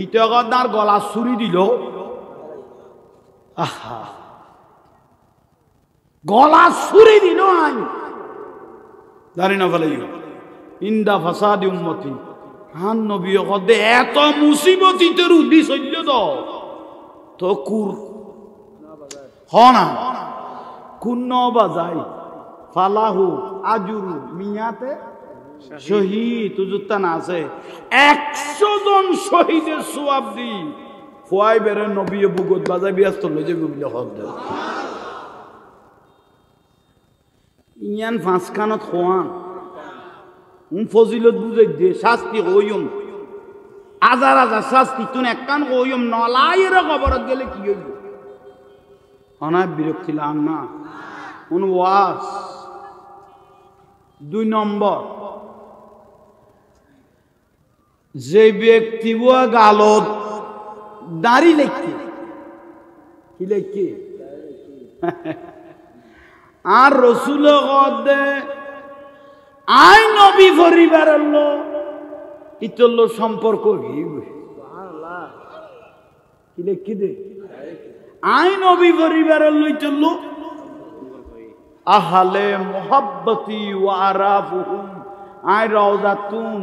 ইটগদার গলা ছুরি দিল আহা গলা ছুরি দিল আই দাড়ি না ফেলাই ইন্দা ফাসাদি উম্মতি হান নবী কদে এত মুসিবতিতের উদি সহ্য তো কুর হনা কুন্ন বাজাই ফালাহু আজুরু মিয়াতে শহীদ উজুত্তা না আছে ১০০ জন শহীদের সওয়াব দি ফুয়াই বেরে নবী বুগত বাজাই ব্যস্ত লই যাবে বলে হদ ইয়ান ফাঁসখানত খোয়ান ফজিলত বুঝাই দে শাস্তি হইম হাজার হাজার শাস্তি তুন একখান হইম নলাইয়ের খবরত গেলে কি হইব অনায় বিরক্তি লাম না উন ওয়াস ২ নম্বর যে ব্যক্তি গালত দাড়ি লেখে কি লেখে আর রসুল আই নবী পরিবারের লোক ইতর সম্পর্ক কি লেখি দে আই নবী পরিবারের লই চললো আহালে মোহাব্বতি ওয়ারাফুহুম আই রওজাতুম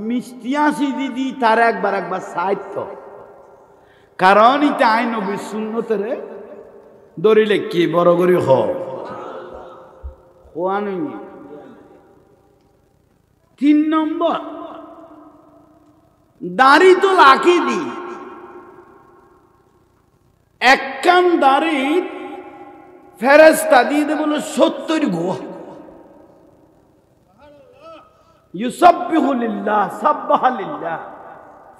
মিষ্টিয়াসি দিদি তার একবার সাহিত্য কারণ এটা আই নবীর সুন্নতরে দরিলে কি বড় করি হওয়া নই ৩ নম্বর দাড়ি তো লাখি দি একখান দাড়ি ফেরেশতা দিয়ে দেব ৭০ গুয়া ইউসাব্বিহু লিল্লাহ সাব্বাহা লিল্লাহ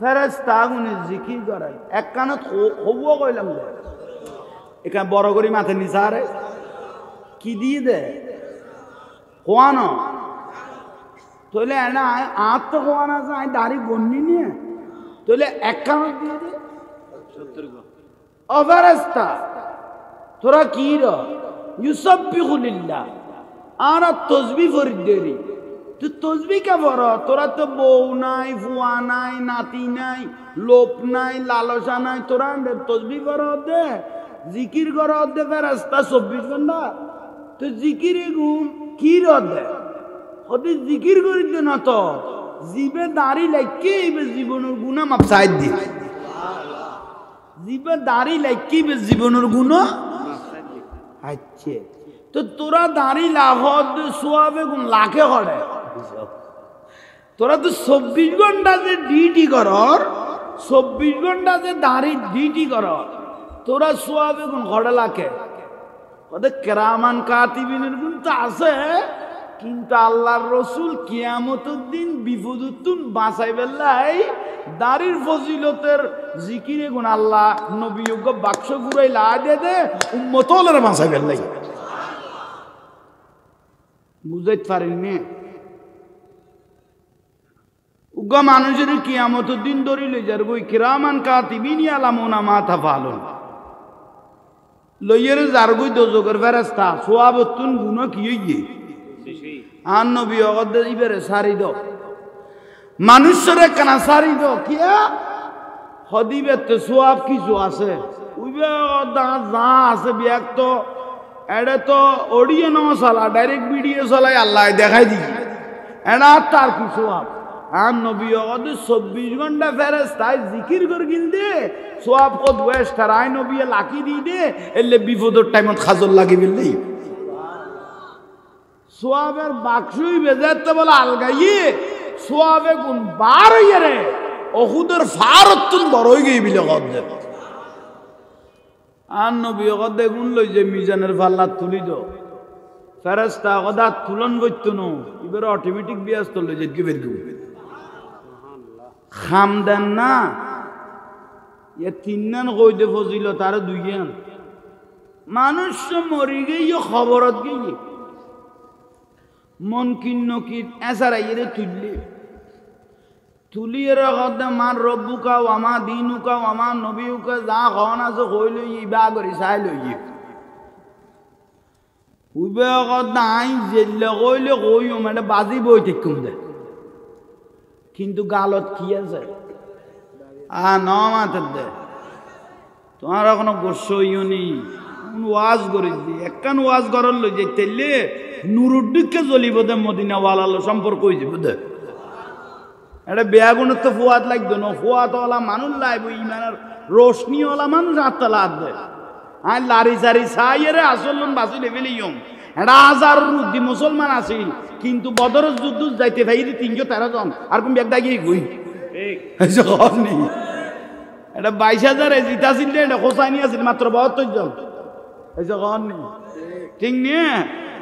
ফেরেশতা আগুনে জিকির করায় একখানত হবুয়া কইলাম দে এখানে বড় করে মাথা নিসারে কি দিয়ে দে খোয়ানো তাহলে না আর তো খোয়ানো যায় দাড়ি গন্ডি নিয়ে তাহলে একখানত দিয়ে দে ৭০ গুয়া অফেরেস্তা তোরা কি ইউসাব্বিহু লিল্লাহ আর তসবিহ ফরিদ দেরি তুই তসবিহ কে বড় তোরা তো বউ নাই ফুয়া নাই নাতি নাই লোপ নাই লালসা নাই তোরা তসবিহ কর দে জিকির কর দে ফেরেশতা ২৪ ঘন্টা তো জিকির গুণ কি দে ওদের জিকির করি দে না তো জিবে দাড়ি লাগে জীবনের গুণা মাপ সাইড দি জীবে দাড়ি লাগি জীবনের গুণ আচ্ছা তো তোরা দাড়ি লাখত সোয়াবে গুণ লাখে করে তোরা তো ২৪ ঘন্টা যে ডিউটি কর ২৪ ঘন্টা যে দাড়ি ডিউটি কর তোরা সোয়াবে গুণ ঘরে লাখে ওদের কেরামান কাতিবিনের গুণ তো আছে কিন্তু আল্লাহর রসুল কিয়ামতের দিন বিপদুত্তুন বাঁচাই বেলাই দাড়ির ফজিলতের জিকিরে গুণ আল্লাহ নবীয়োগ্য বাক্স ঘুরাই লা দে উম্মতলের বাঁচাই বেলাই বুঝাইতে পারেননি উগ্র মানুষের কিয়ামতের দিন ধরে লই যার বই কিরামান কাতিবিন ইয়ালামুনা মা তাফআলুন লইয়ের যার বই দোজকের ফেরেশতা সওয়াবতুন গুণ কি হইয়ে আর নবী অগদে ইবেরে সারি দাও মানুষরে কানা সারি দাও কিয়া হদিবেতে সওয়াব কিছু আছে উইবে দা যা আছে বিয়াক তো এডে তো অডিও ন সালা ডাইরেক্ট ভিডিও চালাই আল্লাহ দেখাই দি এডা তার কি সওয়াব আর নবী অগদে ২৪ ঘন্টা ফেরেশতায় জিকির করে গিল দে সওয়াব কত ওয়েস্ট আর আই নবী লাকি দি দে এলে বিপদের টাইমত খাজল লাগি বিলই সোয়াবের বাক্সই বেজাতে বলে আলগাইয়ে সোয়াবে গুণ বার হইয়ে রে ওহুদের ফারতুন বড় হয়ে গিয়ে বিলে গদ্দে আর নবী গদ্দে গুণ লই যে মিজানের পাল্লা তুলি দো ফেরেশতা গদা তুলন বইতো নো এবার অটোমেটিক বিয়াস তো লই যেতে বের গো খাম দেন না এ তিনজন কইতে ফজিল তার দুইজন মানুষ মরি গিয়ে খবরত গিয়ে মন কিন্ন কি এসারা ইরে তুলিয়ে রাখতে মার রব্বুকা ওয়ামা দিনুকা ওয়ামা নবীকা যা হন আছে কই লই ইবা করি চাই লই উবে কথা আই জেলে কইলে কইও মানে বাজি বই ঠিক দে কিন্তু গালত কি আছে ন মাথার দে তোমার কোনো গোস্ব ইউনি ওয়াজ করে দি একখান ওয়াজ করার লই যে তেলে নুরুদ্দিককে জ্বলিব দে মদিনা ওয়ালালো সম্পর্ক হয়ে যাবে দে এটা বেয়াগুনের তো ফুয়াত লাগতো না ফুয়াতওয়ালা মানুষ লাইব ইমানের রোশনিওয়ালা মানুষ আত্মালা হাত দেয় আর লারি সারি সাইয়েরে আসল বাঁচি লেভেলে ইয়ম এটা হাজার রুদ্দি মুসলমান আছে কিন্তু বদরের যুদ্ধ যাইতে ভাই 313 জন আর কোন ব্যাগ দাগিয়ে গই নেই এটা 22,000 জিতা ছিল এটা খোসাইনি আছে মাত্র 72 জন এই যে ঘর নেই ঠিক নিয়ে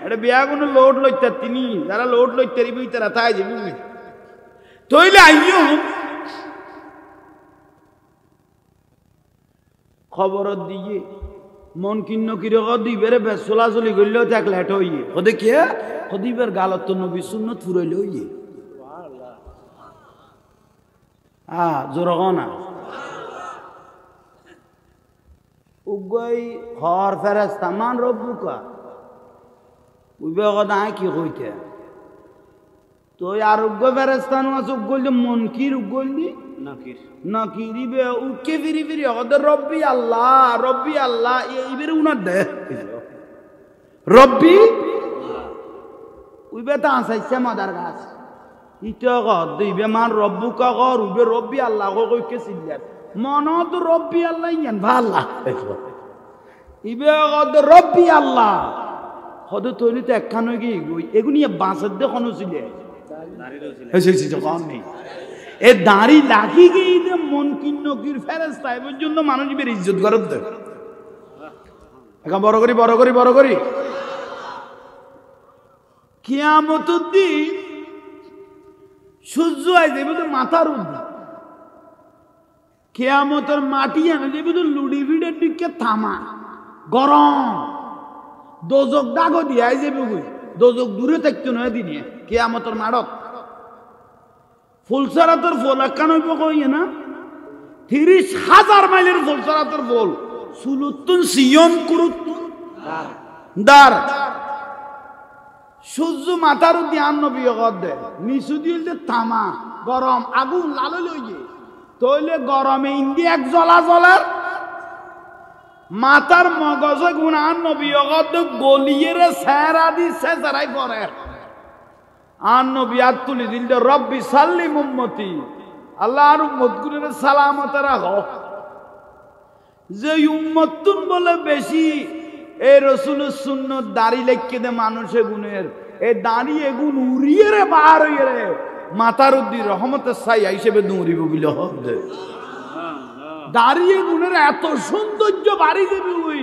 এটা বেয়াগুনের লোড লইতে তিনি যারা লোড লইতে রিবি তারা তাই যাবি তইলে আইও খবর দিয়ে মন কিন্ন কিরক দিবেরে বেশ চলাচলি করলেও থাক লেট হইয়ে ওদে কে হদিবের গালত তো নবী সুন্নত ফুরাইলে হইয়ে জোর না উগই হর ফেরেশতা মান রব্বুকা উবে কথা কি কইতে তো আর উগ্র ফেরেশতানো আছে উগল মনকির উগল দি নাকির নাকিরি বে উকে ফিরি ফিরি ওদের রব্বি আল্লাহ এইবারে উনার দে রব্বি উইবে তা আসাইছে মাদার গাছ ইটা গদ দিবে মান রব্বুকা গর উবে রব্বি আল্লাহ কইকে সিল্লার মনত রব্বি আল্লাহ ইয়ান ভাল্লা ইবে গদ রব্বি আল্লাহ হদ তৈরি তো একখান হয়ে গিয়ে এগুনি বাঁশের দে কোনো ছিলে এ দাঁড়ি লাগি গিয়ে মন কিন্ন কির ফেরেশতা এর জন্য মানুষ বের ইজ্জত করত দে এখন বড় করি কিয়ামতের দিন সূর্য আই দেবে তো মাথার উদ্দি কিয়ামতের মাটি এনে দেবে তো লুডি ভিড়ের দিকে থামা গরম দোজক দাগো দিয়ে আই যাবে বই দোজক দূরে থাকতো নয় দিনে কিয়ামতের মাড়ত ফুলসারাতের ফুল একখান হইব কইয়ে না 30,000 মাইলের ফুলসারাতের ফুল সুলুতুন সিয়ন কুরুতুন দার সূর্য মাথার ধ্যান নবী কর দে নিচু দিল থামা গরম আগুন লাল লইয়ে তইলে গরমে ইন্দি এক জ্বলার মাথার মগজে গুণ আর নবী কর দে গলিয়ে রে সেরা দি সেরাই পরে আর নবী আর তুলি দিল রব্বি সাল্লিম উম্মতি আল্লাহর উম্মত গুলোর সালামত রাখো যে উম্মতুন বলে বেশি এই রসুলের সুন্নত দাড়ি লেখকে দে মানুষে গুণের এই দাড়ি এগুন উড়িয়ে রে বার হইয়ে রে মাথার উদ্দি রহমতের ছায়া হিসেবে দৌড়িব বলে হবে দাঁড়িয়ে গুণের এত সৌন্দর্য বাড়ি দেবে ওই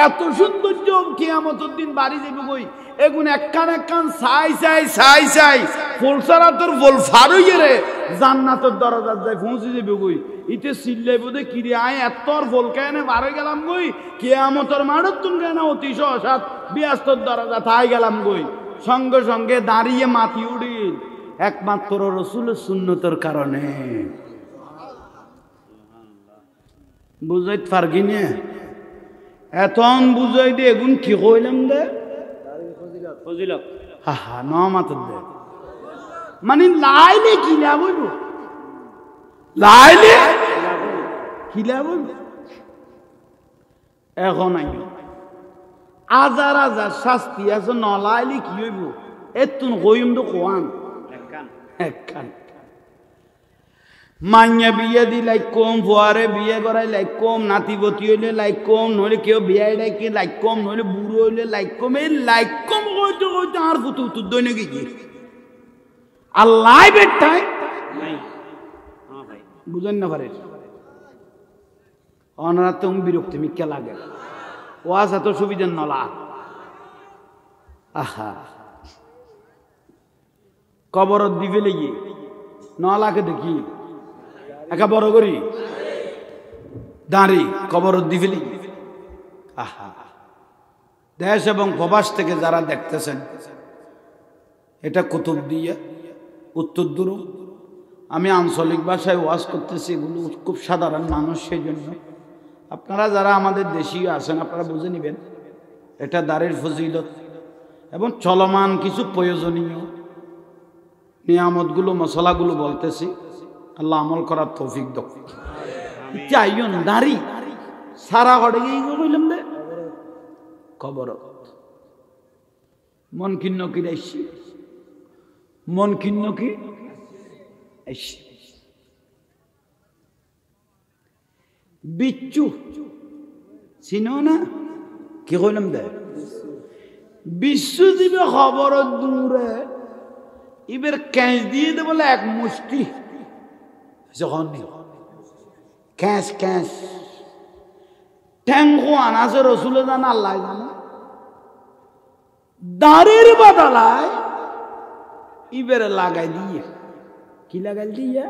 এত সৌন্দর্য কিয়ামতের দিন বাড়ি দেবে ওই এগুন একখান সাই ফুলসারাতের ফুল ফার হইয়ে রে জান্নাতের দরজার যায় পৌঁছে যাবে ওই ইতে সিল্লাই বোধে কিরে আয় এতর ফুল কেনে বার হয়ে গেলাম গই কিয়ামতের মাঠত তুন কেন অতি সহসাত বিয়াস্তর দরজা থাই গেলাম গই সঙ্গে সঙ্গে দাঁড়িয়ে মাতি উড়িল একমাত্র রসুলের সুন্নতের কারণে বুঝাইতে পারগি না এতন বুঝাই দে এগুন কি কইলাম দে ফজিলত হা ন মাতর দে মানে লাইলে কি লাভ হইব লাইলে কি লাভ হইব এখন আইন হাজার শাস্তি আছে ন লাইলে কি হইব এতুন কইম তো কোয়ান একখান মাইয়া বিয়ে দি লাইক কম, ফুয়ারে বিয়ে করাই লাইক কম, নাতিপতি হইলে লাইক কম, নইলে কেউ বিয়ে ডাকে লাইক কম, নইলে বুড়ো হইলে লাইক কম। এই লাইক কম কইতে কইতে আর কত উত্তর দই নাকি কি আর লাইভের টাইম বুঝেন না পারে অনারা তুমি বিরক্তি মিক্কা লাগে ওয়াজ এত সুবিধার নলা। আহা কবরত দিবে লেগে নলাকে দেখি একা বড় করি দাঁড়ি কবরত দিবে লেগে। আহা দেশ এবং প্রবাস থেকে যারা দেখতেছেন এটা কুতুব দিয়ে উত্তর দূর। আমি আঞ্চলিক ভাষায় ওয়াজ করতেছি, এগুলো খুব সাধারণ মানুষ, সেই জন্য আপনারা যারা আমাদের দেশীয় আছেন আপনারা বুঝে নেবেন এটা দাঁড়ের ফজিলত এবং চলমান কিছু প্রয়োজনীয় নিয়ামতগুলো মশলাগুলো বলতেছি। আল্লাহ আমল করার তৌফিক দাও। যাইও দাঁড়ি সারা ঘরে গিয়ে বললাম দে কবরত মন কিন্ন কি রাইছি, মন কিন্ন কি বিচ্ছু চিনো না কি কইলাম দে বিশ্ব দিবে খবর দূরে এবার ক্যাশ দিয়ে দে বলে এক মুষ্টি যখন ক্যাশ ক্যাশ ট্যাঙ্গো আনাছে রসুলে জানা আল্লাহ জানে দাঁড়ের বদলায় এবারে লাগাই দিয়ে কি লাগাই দিয়ে